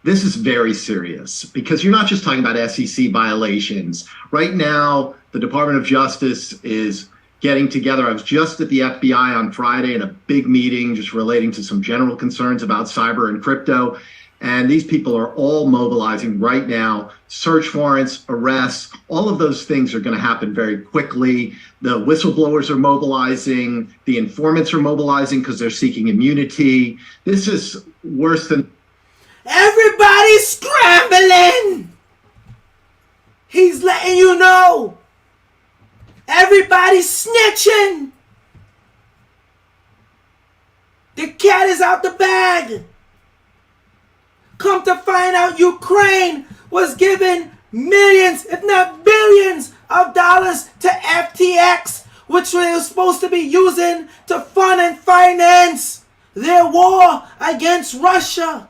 this is very serious because you're not just talking about SEC violations. Right now, the Department of Justice is getting together. I was just at the FBI on Friday in a big meeting just relating to some general concerns about cyber and crypto. And these people are all mobilizing right now. Search warrants, arrests, all of those things are going to happen very quickly. The whistleblowers are mobilizing. The informants are mobilizing because they're seeking immunity. This is worse than... Everybody's scrambling. He's letting you know. Everybody's snitching. The cat is out the bag. Come to find out, Ukraine was giving millions, if not billions, of dollars to FTX, which they were supposed to be using to fund and finance their war against Russia.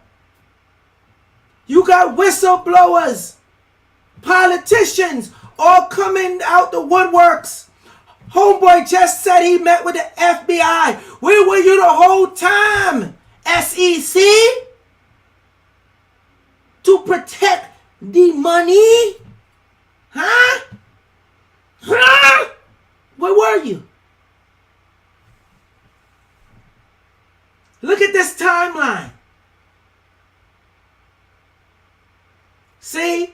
You got whistleblowers, politicians, all coming out the woodworks. Homeboy just said he met with the FBI. Where were you the whole time, SEC? To protect the money? Huh? Huh? Where were you? Look at this timeline. See?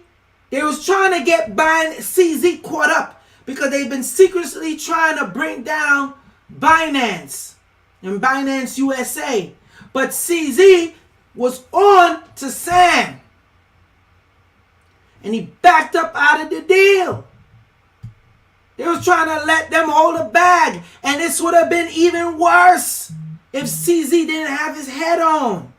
They was trying to get CZ caught up because they've been secretly trying to bring down Binance and Binance USA. But CZ was on to Sam. And he backed up out of the deal. They was trying to let them hold a bag. And this would have been even worse if CZ didn't have his head on.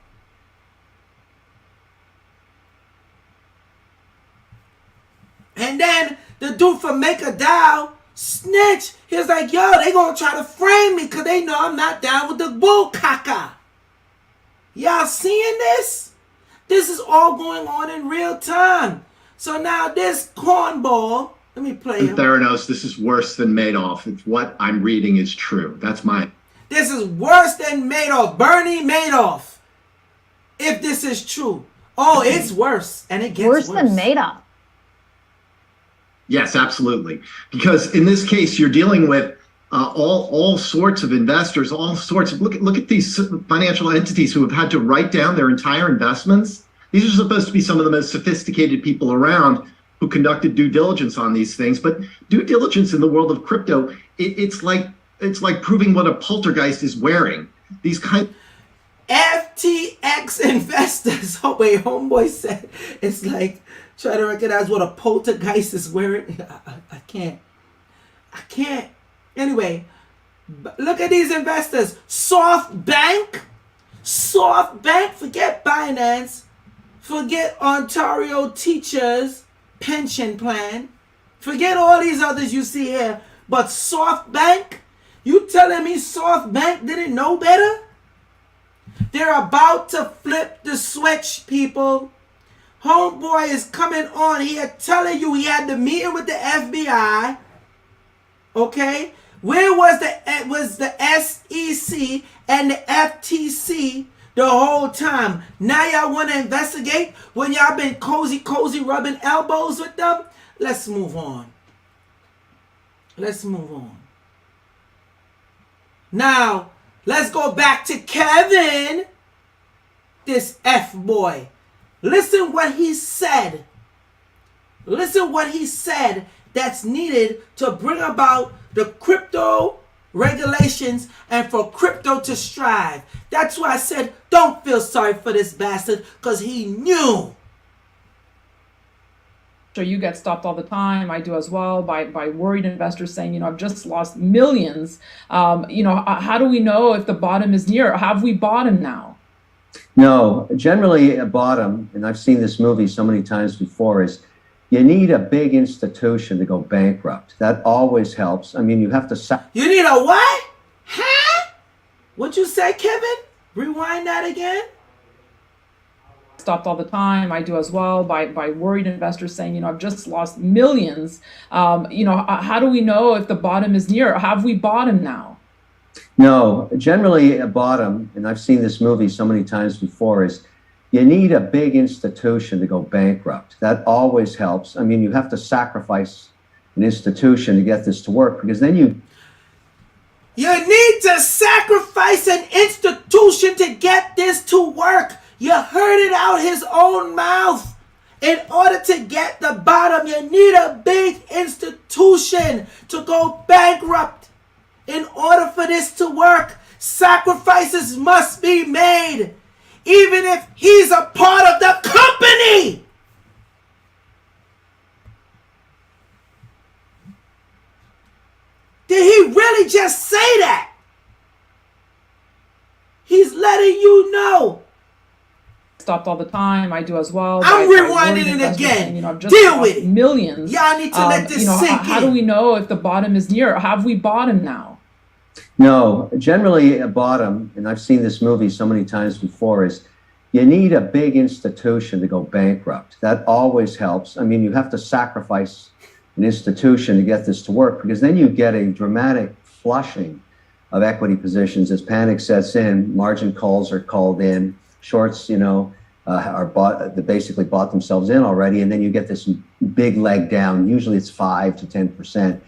And then the dude from MakerDAO snitch. He was like, yo, they gonna try to frame me because they know I'm not down with the bull caca. Y'all seeing this? This is all going on in real time. So now this cornball, let me play him. Theranos, this is worse than Madoff. If what I'm reading is true. That's my... This is worse than Madoff. Bernie Madoff. If this is true. Oh, it's worse. And it gets worse. Worse than Madoff. Yes, absolutely. Because in this case, you're dealing with all sorts of investors, all sorts of... Look at these financial entities who have had to write down their entire investments. These are supposed to be some of the most sophisticated people around who conducted due diligence on these things. But due diligence in the world of crypto, it's like proving what a poltergeist is wearing. These kind FTX investors. Oh wait, homeboy said it's like try to recognize what a poltergeist is wearing. I can't. I can't. Anyway, look at these investors. SoftBank, forget Binance, forget Ontario Teachers Pension Plan, forget all these others you see here, but SoftBank, you telling me SoftBank didn't know better? They're about to flip the switch, people. Homeboy is coming on here telling you he had the meeting with the FBI. Okay? Where was the SEC and the FTC the whole time? Now y'all want to investigate when y'all been cozy rubbing elbows with them? Let's move on. Let's move on. Now, let's go back to Kevin, this F-boy. Listen what he said. Listen what he said that's needed to bring about the crypto regulations and for crypto to strive. That's why I said don't feel sorry for this bastard, because he knew. Sure, you get stopped all the time. I do as well by worried investors saying, I've just lost millions. How do we know if the bottom is near? Have we bottomed now? No, generally a bottom, and I've seen this movie so many times before, is you need a big institution to go bankrupt. That always helps. I mean, you have to... You need a what? Huh? What'd you say, Kevin? Rewind that again. Stopped all the time. I do as well by worried investors saying, I've just lost millions. How do we know if the bottom is near? Have we bottomed now? No, generally a bottom, and I've seen this movie so many times before, is you need a big institution to go bankrupt. That always helps. I mean, you have to sacrifice an institution to get this to work, because then you need to sacrifice an institution to get this to work. You heard it out his own mouth. In order to get the bottom, you need a big institution to go bankrupt. In order for this to work, sacrifices must be made, even if he's a part of the company. Did he really just say that? He's letting you know. Stopped all the time. I do as well. I'm rewinding it again. Deal with it. Millions. Y'all need to let this sink in. How do we know if the bottom is near? Have we bottomed now? No, generally a bottom, and I've seen this movie so many times before, is you need a big institution to go bankrupt. That always helps. I mean, you have to sacrifice an institution to get this to work, because then you get a dramatic flushing of equity positions as panic sets in, margin calls are called in, shorts, are bought, they basically bought themselves in already, and then you get this big leg down. Usually it's 5 to 10%.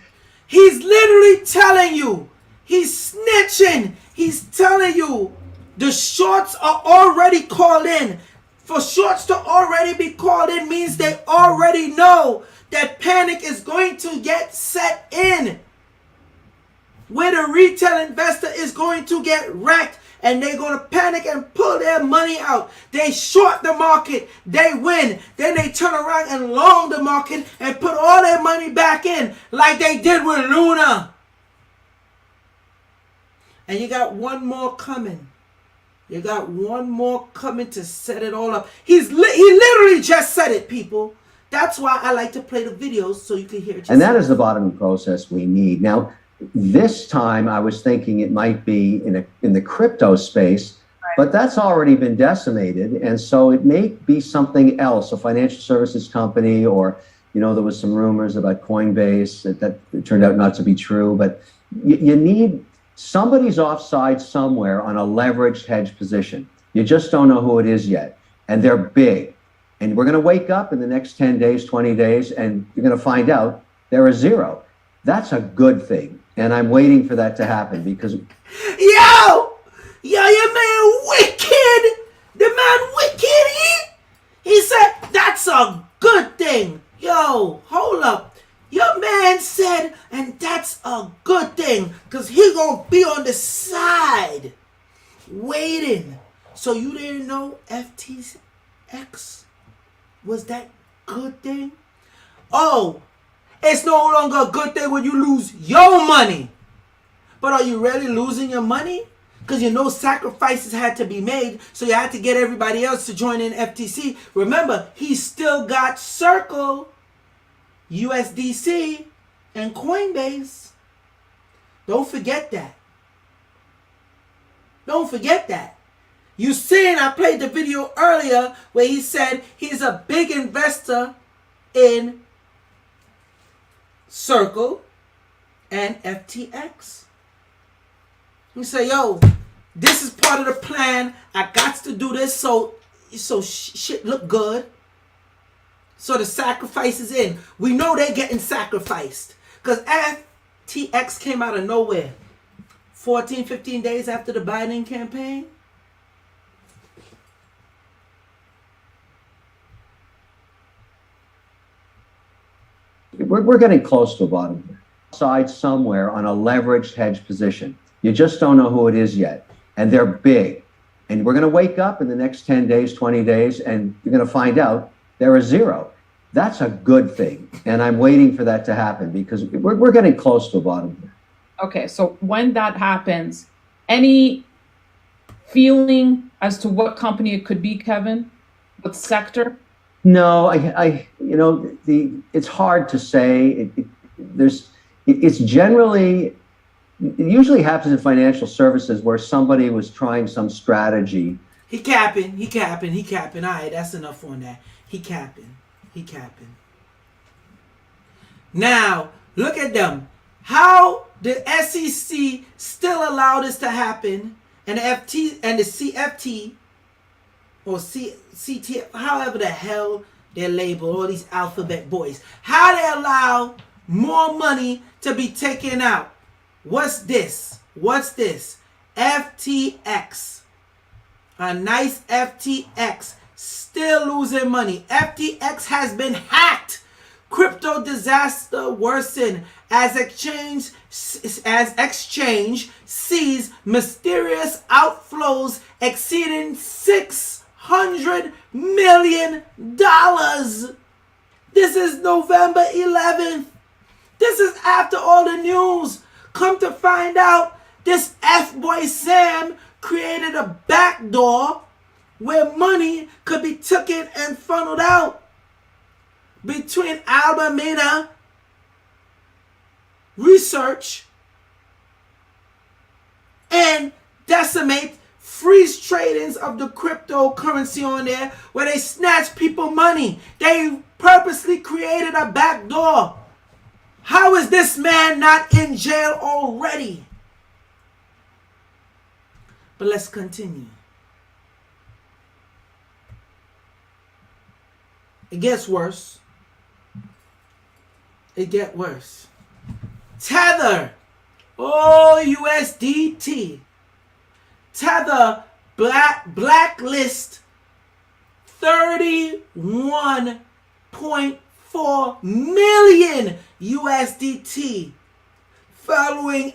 He's literally telling you, he's snitching. He's telling you the shorts are already called in. For shorts to already be called in means they already know that panic is going to get set in, where the retail investor is going to get wrecked, and they're going to panic and pull their money out. They short the market, they win, then they turn around and long the market and put all their money back in, like they did with Luna. And you got one more coming. You got one more coming to set it all up. He literally just said it, people. That's why I like to play the videos so you can hear it. And that is the bottoming process we need. Now, this time I was thinking it might be in the crypto space, but that's already been decimated. And so it may be something else, a financial services company, or, there was some rumors about Coinbase that turned out not to be true. But you need... Somebody's offside somewhere on a leveraged hedge position. You just don't know who it is yet. And they're big. And we're going to wake up in the next 10 days, 20 days, and you're going to find out they're a zero. That's a good thing. And I'm waiting for that to happen, because... Yo, your man wicked. The man wicked. He said that's a good thing. Yo, hold up. Your man said, and that's a good thing, because he gonna be on the side waiting. So you didn't know FTX was that good thing? Oh, It's no longer a good thing when you lose your money. But are you really losing your money? Because you know sacrifices had to be made, so you had to get everybody else to join in FTC. Remember, he still got Circle, USDC, and Coinbase. Don't forget that. Don't forget that. You seen, I played the video earlier where he said he's a big investor in Circle and FTX. You say, yo, this is part of the plan. I got to do this so shit look good. So the sacrifice is in. We know they're getting sacrificed. Because FTX came out of nowhere. 14, 15 days after the Biden campaign. We're getting close to a bottom here. Side somewhere on a leveraged hedge position. You just don't know who it is yet. And they're big. And we're going to wake up in the next 10 days, 20 days, and you're going to find out they're a zero. That's a good thing. And I'm waiting for that to happen because we're getting close to a bottom here. Okay, so when that happens, any feeling as to what company it could be, Kevin? What sector? No, it's hard to say. It's generally, it usually happens in financial services where somebody was trying some strategy. He capping. All right, that's enough on that. He capping. Now, look at them. How the SEC still allow this to happen, and the CFT or CT, however the hell they're labeled, all these alphabet boys, how they allow more money to be taken out? What's this? FTX. A nice FTX. Still losing money. FTX has been hacked. Crypto disaster worsened as exchange sees mysterious outflows exceeding $600 million. This is November 11th. This is after all the news. Come to find out, this F-boy Sam created a backdoor where money could be taken and funneled out between Alameda Research and decimate freeze tradings of the cryptocurrency on there where they snatch people money. They purposely created a backdoor. How is this man not in jail already? But let's continue. It gets worse. Tether. Oh, USDT. Tether blacklist 31.4 million USDT following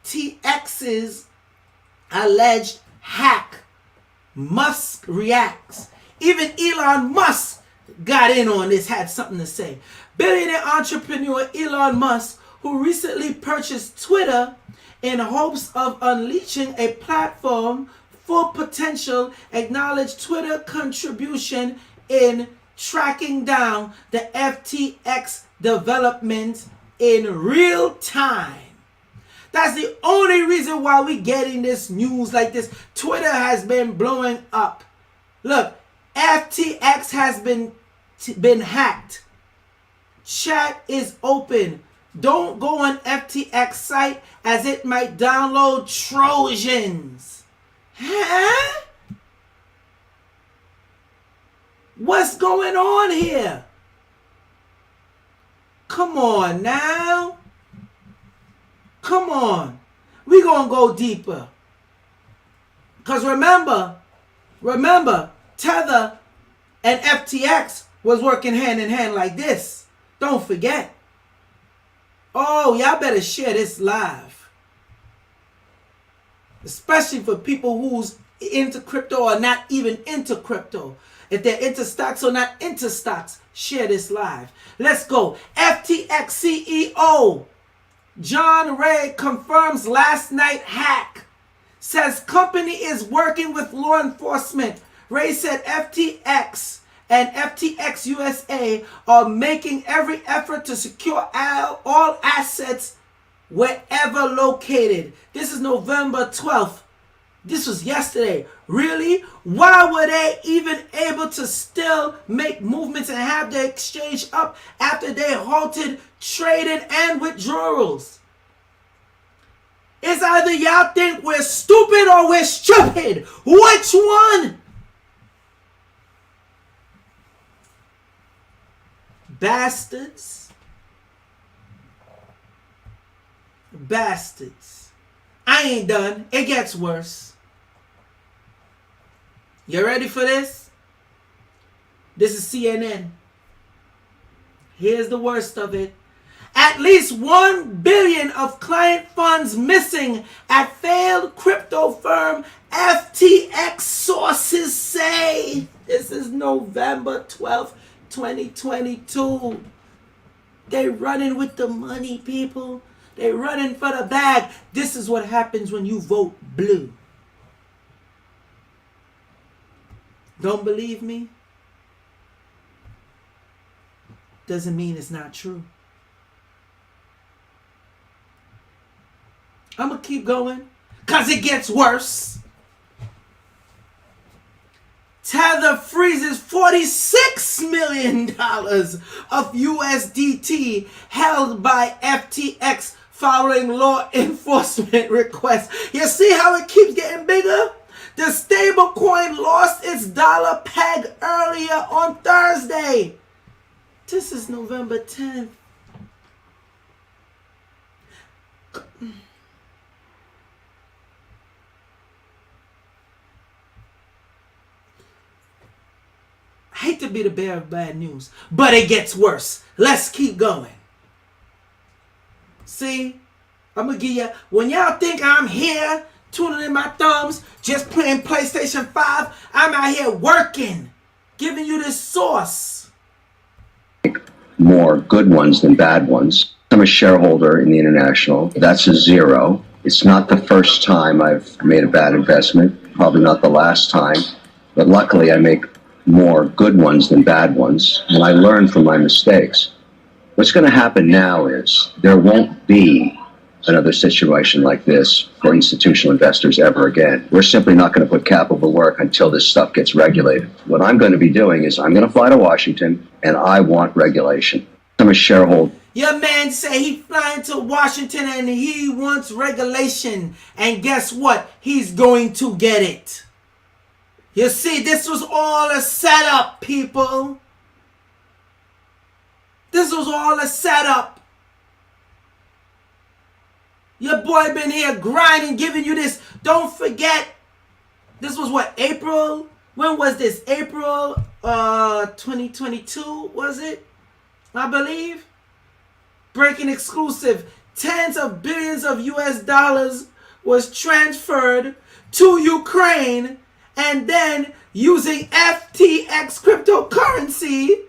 FTX's alleged hack. Musk reacts. Even Elon Musk got in on this, had something to say. Billionaire entrepreneur Elon Musk, who recently purchased Twitter in hopes of unleashing a platform full potential, acknowledged Twitter contribution in tracking down the FTX developments in real time. That's the only reason why we're getting this news like this. Twitter has been blowing up. Look, FTX has been hacked. Chat is open. Don't go on FTX site as it might download Trojans. Huh? What's going on here? Come on now. Come on. We're going to go deeper. Because remember, Tether and FTX was working hand in hand like this. Don't forget. Oh, y'all better share this live. Especially for people who's into crypto or not even into crypto. if they're into stocks or not into stocks, share this live. Let's go. FTX CEO John Ray confirms last night hack. Says company is working with law enforcement. Ray said FTX and FTX USA are making every effort to secure all assets wherever located. This is November 12th. This was yesterday. Really? Why were they even able to still make movements and have the exchange up after they halted trading and withdrawals? It's either y'all think we're stupid or we're stupid. Which one? Bastards. Bastards. I ain't done. It gets worse. You ready for this? This is CNN. Here's the worst of it. At least $1 billion of client funds missing at failed crypto firm FTX, sources say. This is November 12th, 2022. They running with the money, people. They running for the bag. This is what happens when you vote blue. Don't believe me? Doesn't mean it's not true. I'm going to keep going because it gets worse. Tether freezes $46 million of USDT held by FTX following law enforcement requests. You see how it keeps getting bigger? The stablecoin lost its dollar peg earlier on Thursday. This is November 10th. I hate to be the bearer of bad news, but it gets worse. Let's keep going. See, I'm going to give you, when y'all think I'm here, tuning in my thumbs, just playing PlayStation 5, I'm out here working, giving you this sauce. More good ones than bad ones. I'm a shareholder in the International. That's a zero. It's not the first time I've made a bad investment, probably not the last time, but luckily I make more good ones than bad ones, and I learn from my mistakes. What's going to happen now is there won't be another situation like this for institutional investors ever again. We're simply not going to put capital to work until this stuff gets regulated. What I'm going to be doing is I'm going to fly to Washington, and I want regulation. I'm a shareholder. Your man say he flying to Washington and he wants regulation, and guess what? He's going to get it. You see, this was all a setup, people. This was all a setup. Your boy been here grinding, giving you this. Don't forget, this was what, April? When was this? April 2022, was it? I believe. Breaking exclusive. Tens of billions of US dollars was transferred to Ukraine, and then using FTX cryptocurrency,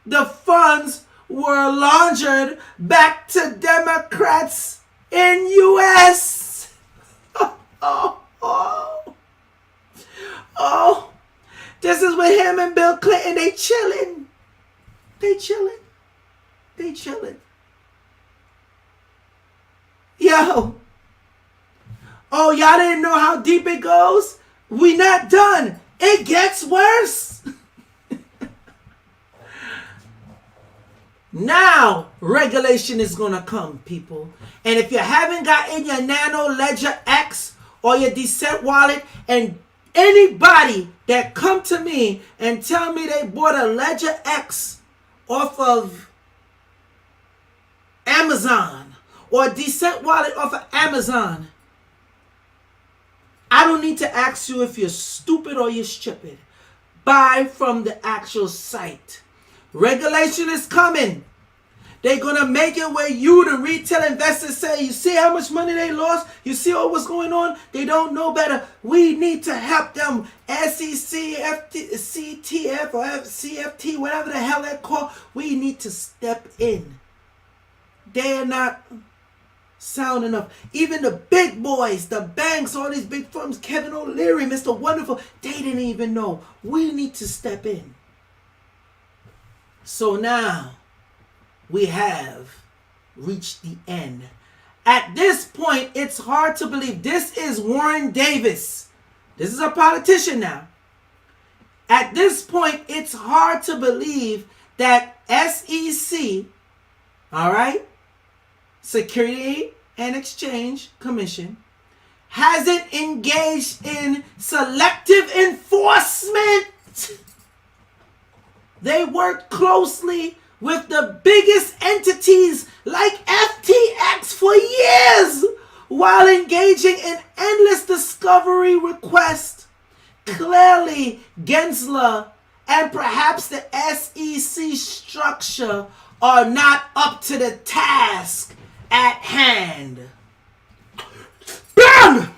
the funds were laundered back to Democrats in US. Oh, this is with him and Bill Clinton. They chilling. Yo. Oh, y'all didn't know how deep it goes? We not done. It gets worse. Now, regulation is going to come, people. And if you haven't gotten your Nano Ledger X or your Descent wallet, and anybody that come to me and tell me they bought a Ledger X off of Amazon or a Descent wallet off of Amazon, I don't need to ask you if you're stupid or you're stupid. Buy from the actual site. Regulation is coming. They're going to make it where you, the retail investors, say, you see how much money they lost? You see what's going on? They don't know better. We need to help them. SEC, CTF, or CFT, whatever the hell they're called. We need to step in. They're not sound enough. Even the big boys, the banks, all these big firms, Kevin O'Leary, Mr. Wonderful, they didn't even know. We need to step in. So now we have reached the end. At this point, it's hard to believe. This is Warren Davis. This is a politician now. At this point, it's hard to believe that SEC, all right, Security and Exchange Commission, hasn't engaged in selective enforcement. They work closely with the biggest entities like FTX for years while engaging in endless discovery requests. Clearly, Gensler and perhaps the SEC structure are not up to the task at hand. Bang!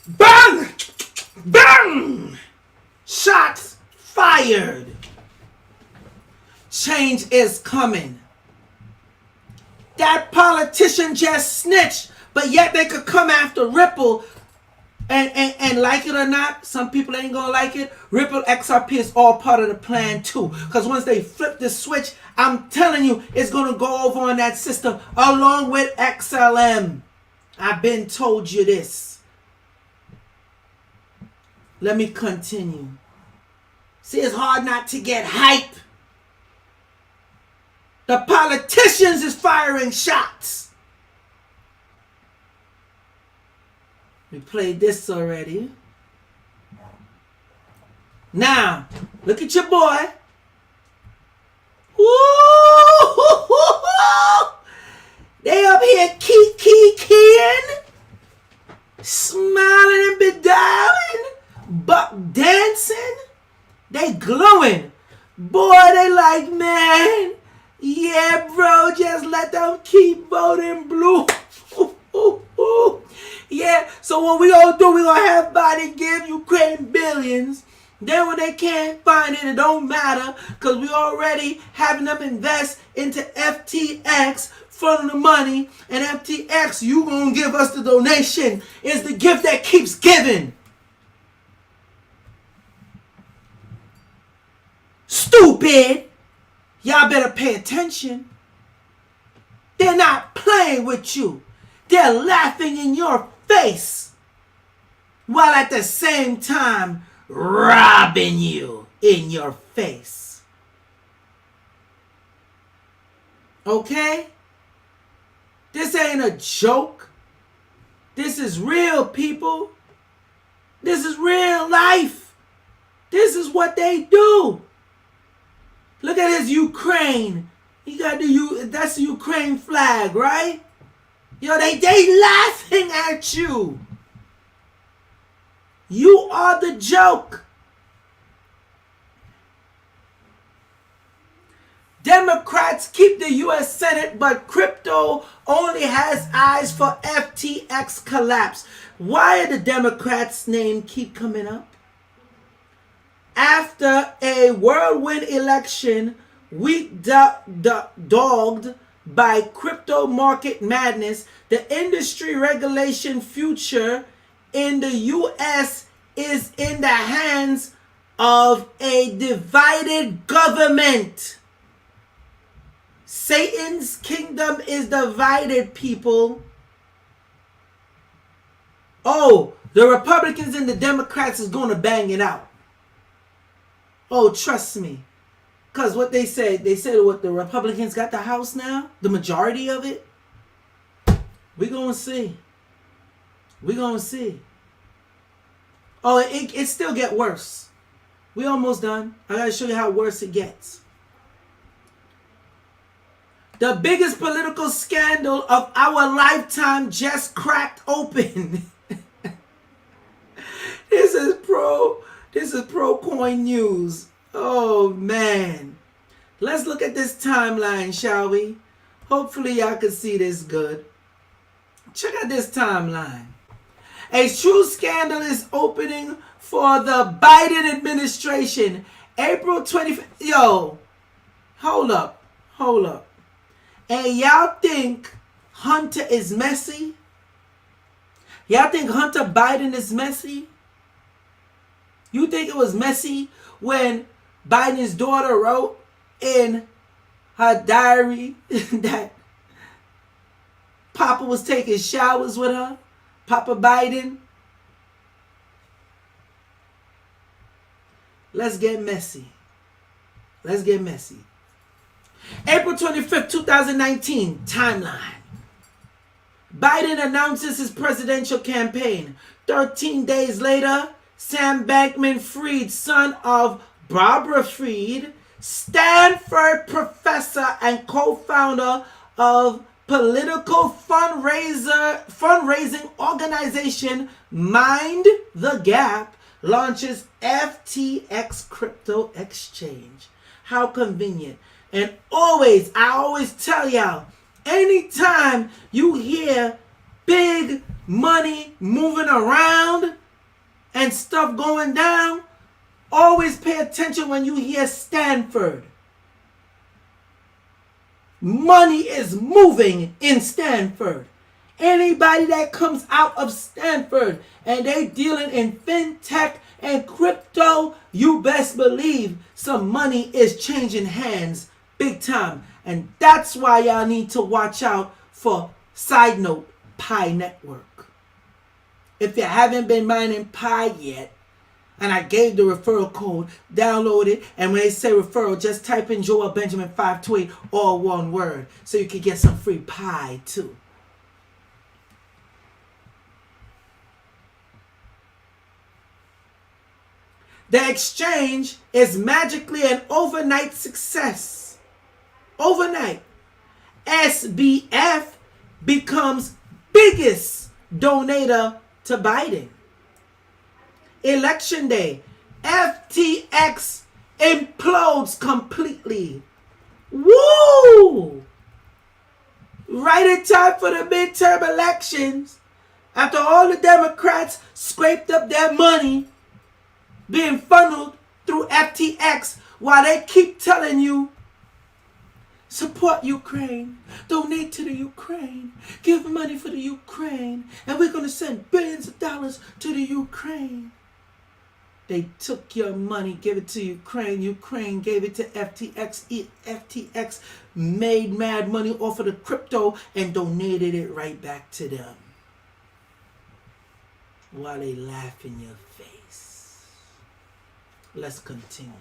Bang! Bang! Shots fired. Change is coming. That politician just snitched, but yet they could come after Ripple and like it or not, some people ain't gonna like it. Ripple XRP is all part of the plan too. Because once they flip the switch, I'm telling you, it's gonna go over on that system along with XLM. I've been told you this. Let me continue. See, it's hard not to get hype. The politicians is firing shots. We played this already. Now, look at your boy. Woo! They up here keying, smiling and bedazzling, buck dancing. They glowing. Boy, they like, man, yeah, bro, just let them keep voting blue. Yeah, so what we gonna do, we gonna have Biden give Ukraine billions. Then when they can't find it, it don't matter, because we already having them invest into FTX, front of the money, and FTX, you gonna give us the donation. It's the gift that keeps giving. Stupid. Y'all better pay attention. They're not playing with you. They're laughing in your face while at the same time robbing you in your face. Okay? This ain't a joke. This is real, people. This is real life. This is what they do. Look at his Ukraine. He got that's the Ukraine flag, right? Yo, they laughing at you. You are the joke. Democrats keep the U.S. Senate, but crypto only has eyes for FTX collapse. Why are the Democrats' name keep coming up? After a whirlwind election, week dogged by crypto market madness, the industry regulation future in the U.S. is in the hands of a divided government. Satan's kingdom is divided, people. Oh, the Republicans and the Democrats is going to bang it out. Oh, trust me. Because what they said what the Republicans got the House now, the majority of it. We're going to see. We're going to see. Oh, it still get worse. We almost done. I got to show you how worse it gets. The biggest political scandal of our lifetime just cracked open. This is pro coin news. Oh man. Let's look at this timeline, shall we? Hopefully y'all can see this good. Check out this timeline. A true scandal is opening for the Biden administration. April 25th. Yo, hold up. And y'all think Hunter is messy? Y'all think Hunter Biden is messy? You think it was messy when Biden's daughter wrote in her diary that Papa was taking showers with her? Papa Biden? Let's get messy. April 25th, 2019, timeline. Biden announces his presidential campaign. 13 days later, Sam Bankman-Fried, son of Barbara Fried, Stanford professor and co-founder of political fundraising organization Mind the Gap, launches FTX Crypto Exchange. How convenient. And I always tell y'all, anytime you hear big money moving around and stuff going down, always pay attention when you hear Stanford. Money is moving in Stanford. Anybody that comes out of Stanford and they dealing in fintech and crypto, you best believe some money is changing hands big time. And that's why y'all need to watch out for, side note, Pi Network. If you haven't been mining Pi yet, and I gave the referral code, download it, and when they say referral, just type in Joel Benjamin 528, all one word, so you can get some free Pi too. The exchange is magically an overnight success. Overnight, SBF becomes biggest donator to Biden. Election day, FTX implodes completely. Woo! Right in time for the midterm elections, after all the Democrats scraped up their money being funneled through FTX, while they keep telling you, support Ukraine, donate to the Ukraine, give money for the Ukraine, and we're going to send billions of dollars to the Ukraine. They took your money, gave it to Ukraine. Ukraine gave it to FTX. FTX made mad money off of the crypto and donated it right back to them, while they laugh in your face. Let's continue.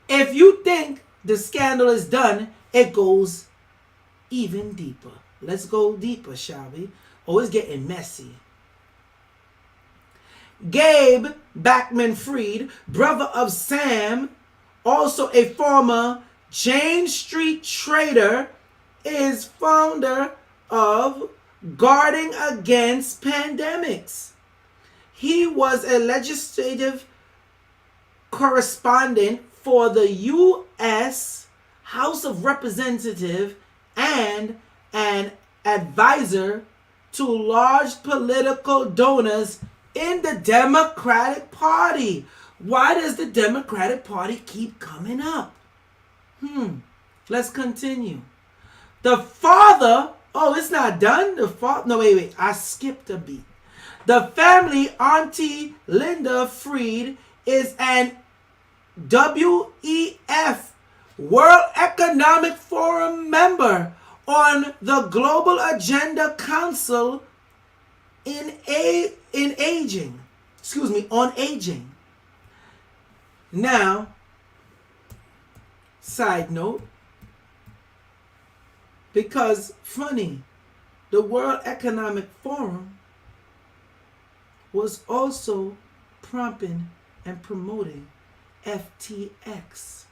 If you think the scandal is done, it goes even deeper. Let's go deeper, shall we? Oh, it's getting messy. Gabe Bankman-Fried, brother of Sam, also a former Jane Street trader, is founder of Guarding Against Pandemics. He was a legislative correspondent for the U.S. House of Representatives and an advisor to large political donors in the Democratic Party. Why does the Democratic Party keep coming up? Let's continue. The father, it's not done. No, wait, I skipped a beat. The family, Auntie Linda Fried, is an WEF, World Economic Forum member on the Global Agenda Council on Aging. Now, side note, because funny, the World Economic Forum was also prompting and promoting FTX.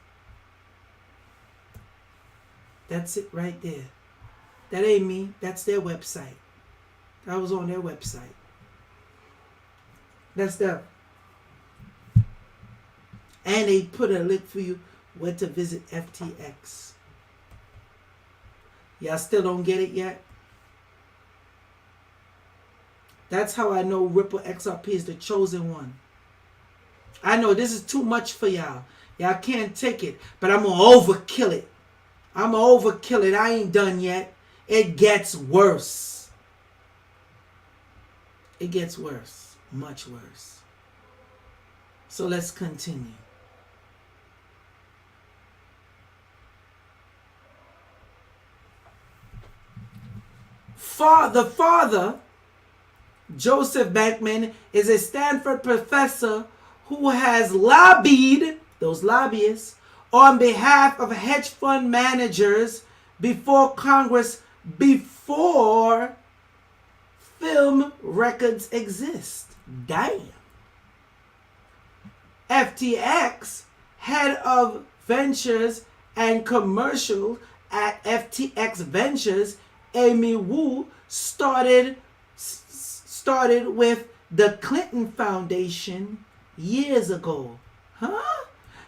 That's it right there. That ain't me. That's their website. I was on their website. That's them. And they put a link for you where to visit FTX. Y'all still don't get it yet? That's how I know Ripple XRP is the chosen one. I know this is too much for y'all. Y'all can't take it, but I'm going to overkill it. I'm going to overkill it. I ain't done yet. It gets worse. It gets worse. Much worse. So let's continue. The father, Joseph Bankman, is a Stanford professor who has lobbied, those lobbyists, on behalf of hedge fund managers before Congress, before film records exist. Damn. FTX, head of ventures and commercial at FTX Ventures, Amy Wu, started with the Clinton Foundation years ago. Huh?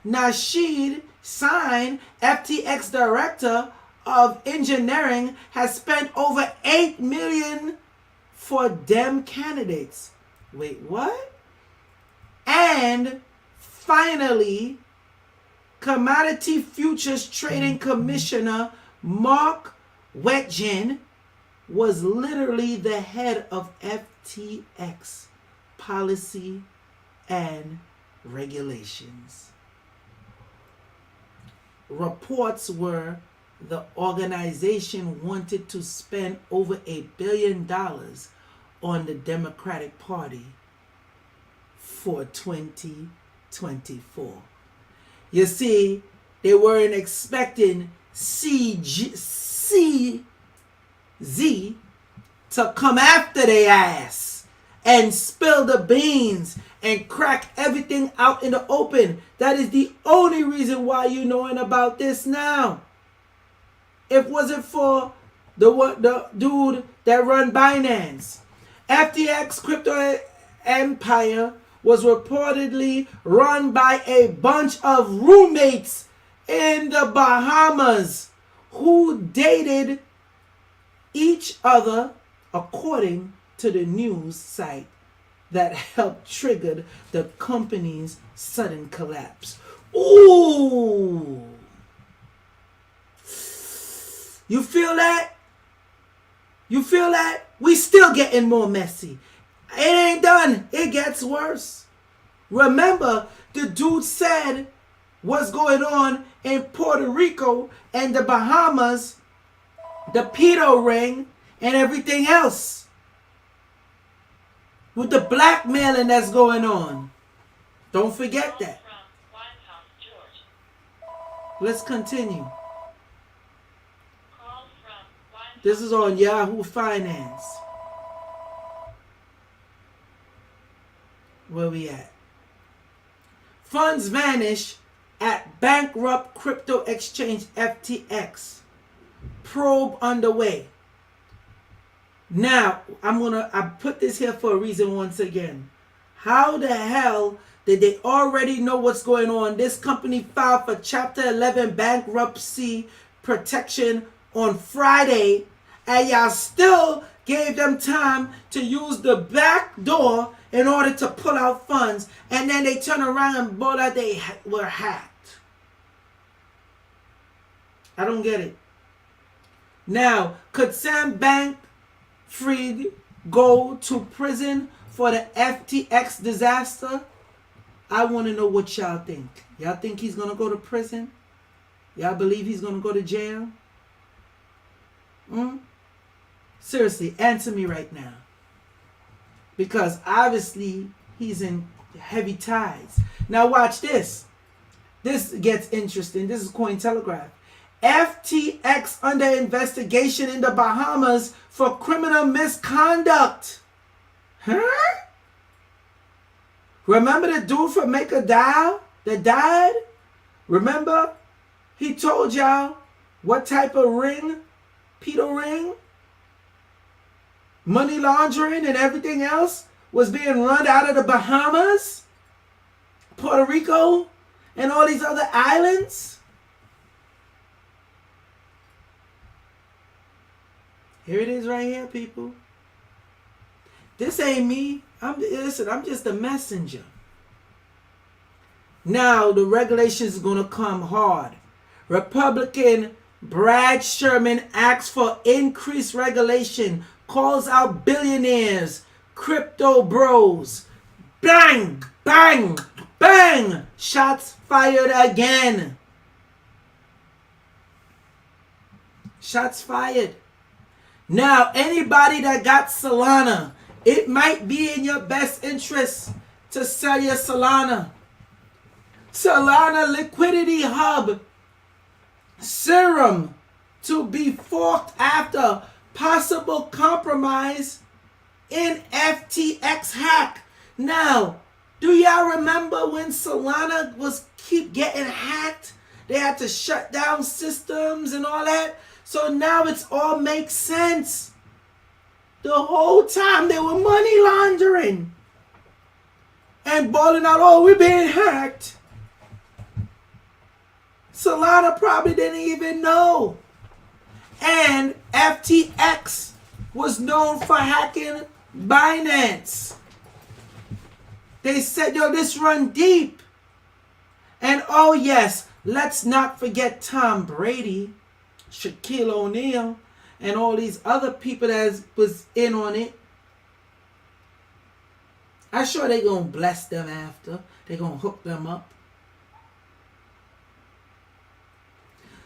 Nasheed Sain, FTX director of engineering, has spent over $8 million for Dem candidates. Wait, what? And finally, Commodity Futures Trading Commissioner Mark Wetjen was literally the head of FTX policy and regulations. Reports were the organization wanted to spend over $1 billion on the Democratic Party for 2024. You see, they weren't expecting CZ to come after their ass and spill the beans and crack everything out in the open. That is the only reason why you're knowing about this now. If it wasn't for the dude that run Binance, FTX crypto empire was reportedly run by a bunch of roommates in the Bahamas who dated each other, according to the news site that helped trigger the company's sudden collapse. Ooh! You feel that? You feel that? We still getting more messy. It ain't done. It gets worse. Remember, the dude said what's going on in Puerto Rico and the Bahamas, the pedo ring, and everything else. With the blackmailing that's going on. Don't forget that. Let's continue. This is on Yahoo Finance. Where we at? Funds vanish at bankrupt crypto exchange FTX. Probe underway. Now, I put this here for a reason once again. How the hell did they already know what's going on? This company filed for Chapter 11 bankruptcy protection on Friday, and y'all still gave them time to use the back door in order to pull out funds, and then they turn around and both out they were hacked. I don't get it. Now, could Sam Bankman-Fried go to prison for the FTX disaster? I want to know what y'all think. Y'all think he's going to go to prison? Y'all believe he's going to go to jail? Seriously, answer me right now. Because obviously he's in heavy ties. Now watch this. This gets interesting. This is Cointelegraph. FTX under investigation in the Bahamas for criminal misconduct. Huh? Remember the dude from Make a Dial that died? Remember? He told y'all what type of ring? Pedo ring? Money laundering and everything else was being run out of the Bahamas, Puerto Rico, and all these other islands? Here it is right here, people. This ain't me. I'm just a messenger. Now the regulations is gonna come hard. Republican Brad Sherman asks for increased regulation, calls out billionaires, crypto bros. Bang, bang, bang. Shots fired again. Shots fired. Now, anybody that got Solana, it might be in your best interest to sell your Solana. Solana liquidity hub serum to be forked after possible compromise in FTX hack. Now, do y'all remember when Solana was keep getting hacked? They had to shut down systems and all that. So now it's all makes sense. The whole time they were money laundering and balling out, oh, we're being hacked. Solana probably didn't even know. And FTX was known for hacking Binance. They said, yo, this run deep. And oh yes, let's not forget Tom Brady, Shaquille O'Neal, and all these other people that was in on it. I'm sure they're going to bless them after. They're going to hook them up.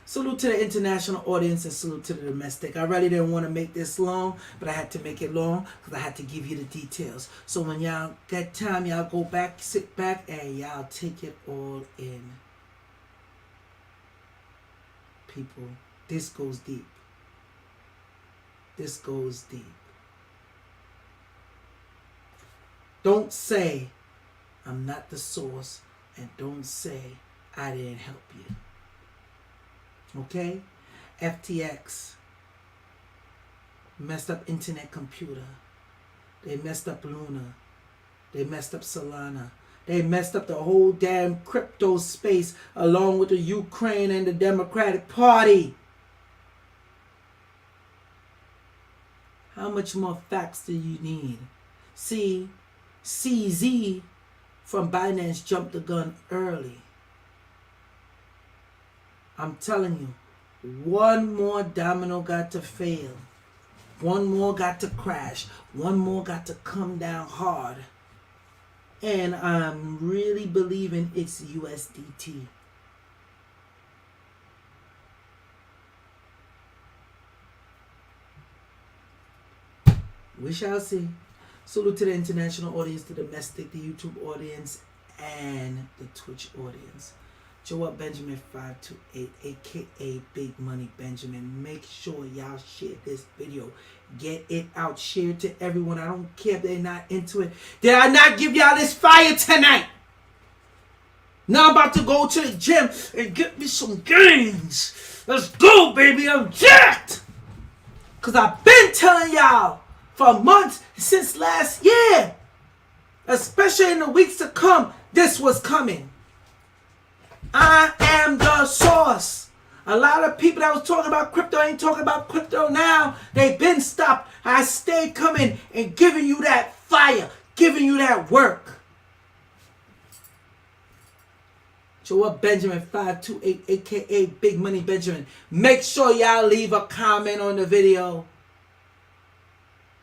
Salute to the international audience and salute to the domestic. I really didn't want to make this long, but I had to make it long because I had to give you the details. So when y'all get time, y'all go back, sit back, and y'all take it all in. People, this goes deep. This goes deep. Don't say I'm not the source, and don't say I didn't help you. Okay? FTX messed up internet computer. They messed up Luna. They messed up Solana. They messed up the whole damn crypto space along with the Ukraine and the Democratic Party. How much more facts do you need? See, CZ from Binance jumped the gun early. I'm telling you, one more domino got to fail. One more got to crash. One more got to come down hard. And I'm really believing it's USDT. We shall see. Salute to the international audience, the domestic, the YouTube audience, and the Twitch audience. Joel Benjamin 528, aka Big Money Benjamin. Make sure y'all share this video. Get it out. Share it to everyone. I don't care if they're not into it. Did I not give y'all this fire tonight? Now I'm about to go to the gym and get me some gains. Let's go, baby. I'm jacked. Because I've been telling y'all for months since last year, especially in the weeks to come, this was coming. I am the source. A lot of people that was talking about crypto ain't talking about crypto now. They've been stopped. I stay coming and giving you that fire, giving you that work. Joel Benjamin 528, aka Big Money Benjamin. Make sure y'all leave a comment on the video.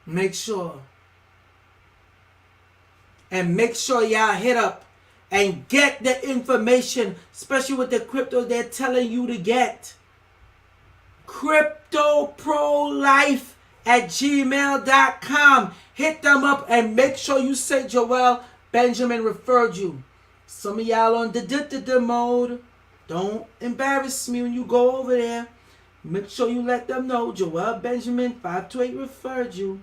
Make sure. And make sure y'all hit up and get the information, especially with the crypto they're telling you to get. CryptoProLife@gmail.com. Hit them up and make sure you say Joel Benjamin referred you. Some of y'all on the mode. Don't embarrass me when you go over there. Make sure you let them know Joel Benjamin 528 referred you.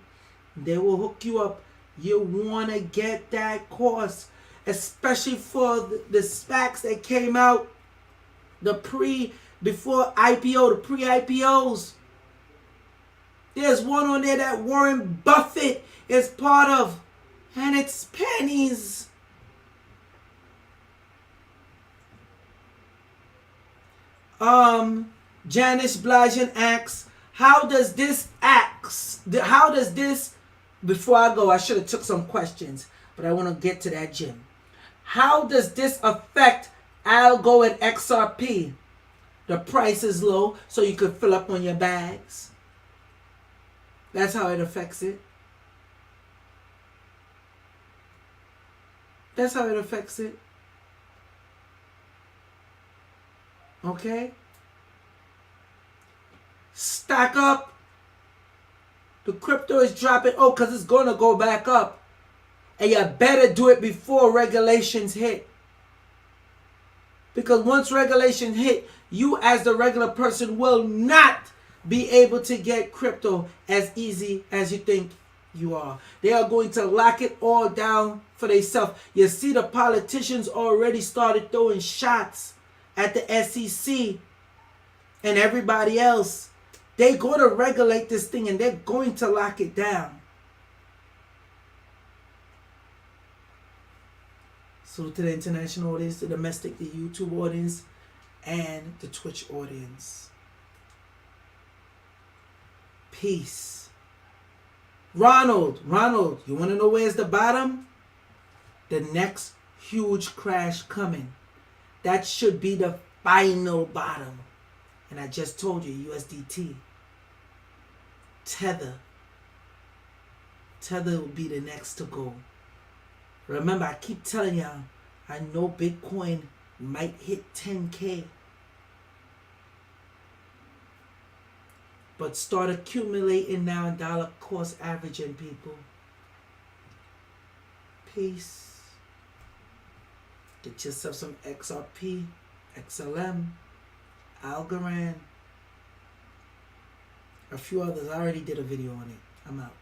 They will hook you up. You want to get that course. Especially for the SPACs that came out, before IPO, the pre-IPOs. There's one on there that Warren Buffett is part of, and it's pennies. Janice Blajan asks, How does this before I go, I should have took some questions, but I want to get to that, Jim. How does this affect Algo and XRP? The price is low, so you could fill up on your bags. That's how it affects it. That's how it affects it. Okay? Stack up. The crypto is dropping. Oh, because it's going to go back up. And you better do it before regulations hit. Because once regulations hit, you as the regular person will not be able to get crypto as easy as you think you are. They are going to lock it all down for themselves. You see the politicians already started throwing shots at the SEC and everybody else. They're going to regulate this thing and they're going to lock it down. So to the international audience, the domestic, the YouTube audience, and the Twitch audience. Peace. Ronald, you want to know where's the bottom? The next huge crash coming. That should be the final bottom. And I just told you, USDT. Tether will be the next to go. Remember, I keep telling y'all, I know Bitcoin might hit 10K. But start accumulating now in dollar cost averaging, people. Peace. Get yourself some XRP, XLM, Algorand, a few others. I already did a video on it. I'm out.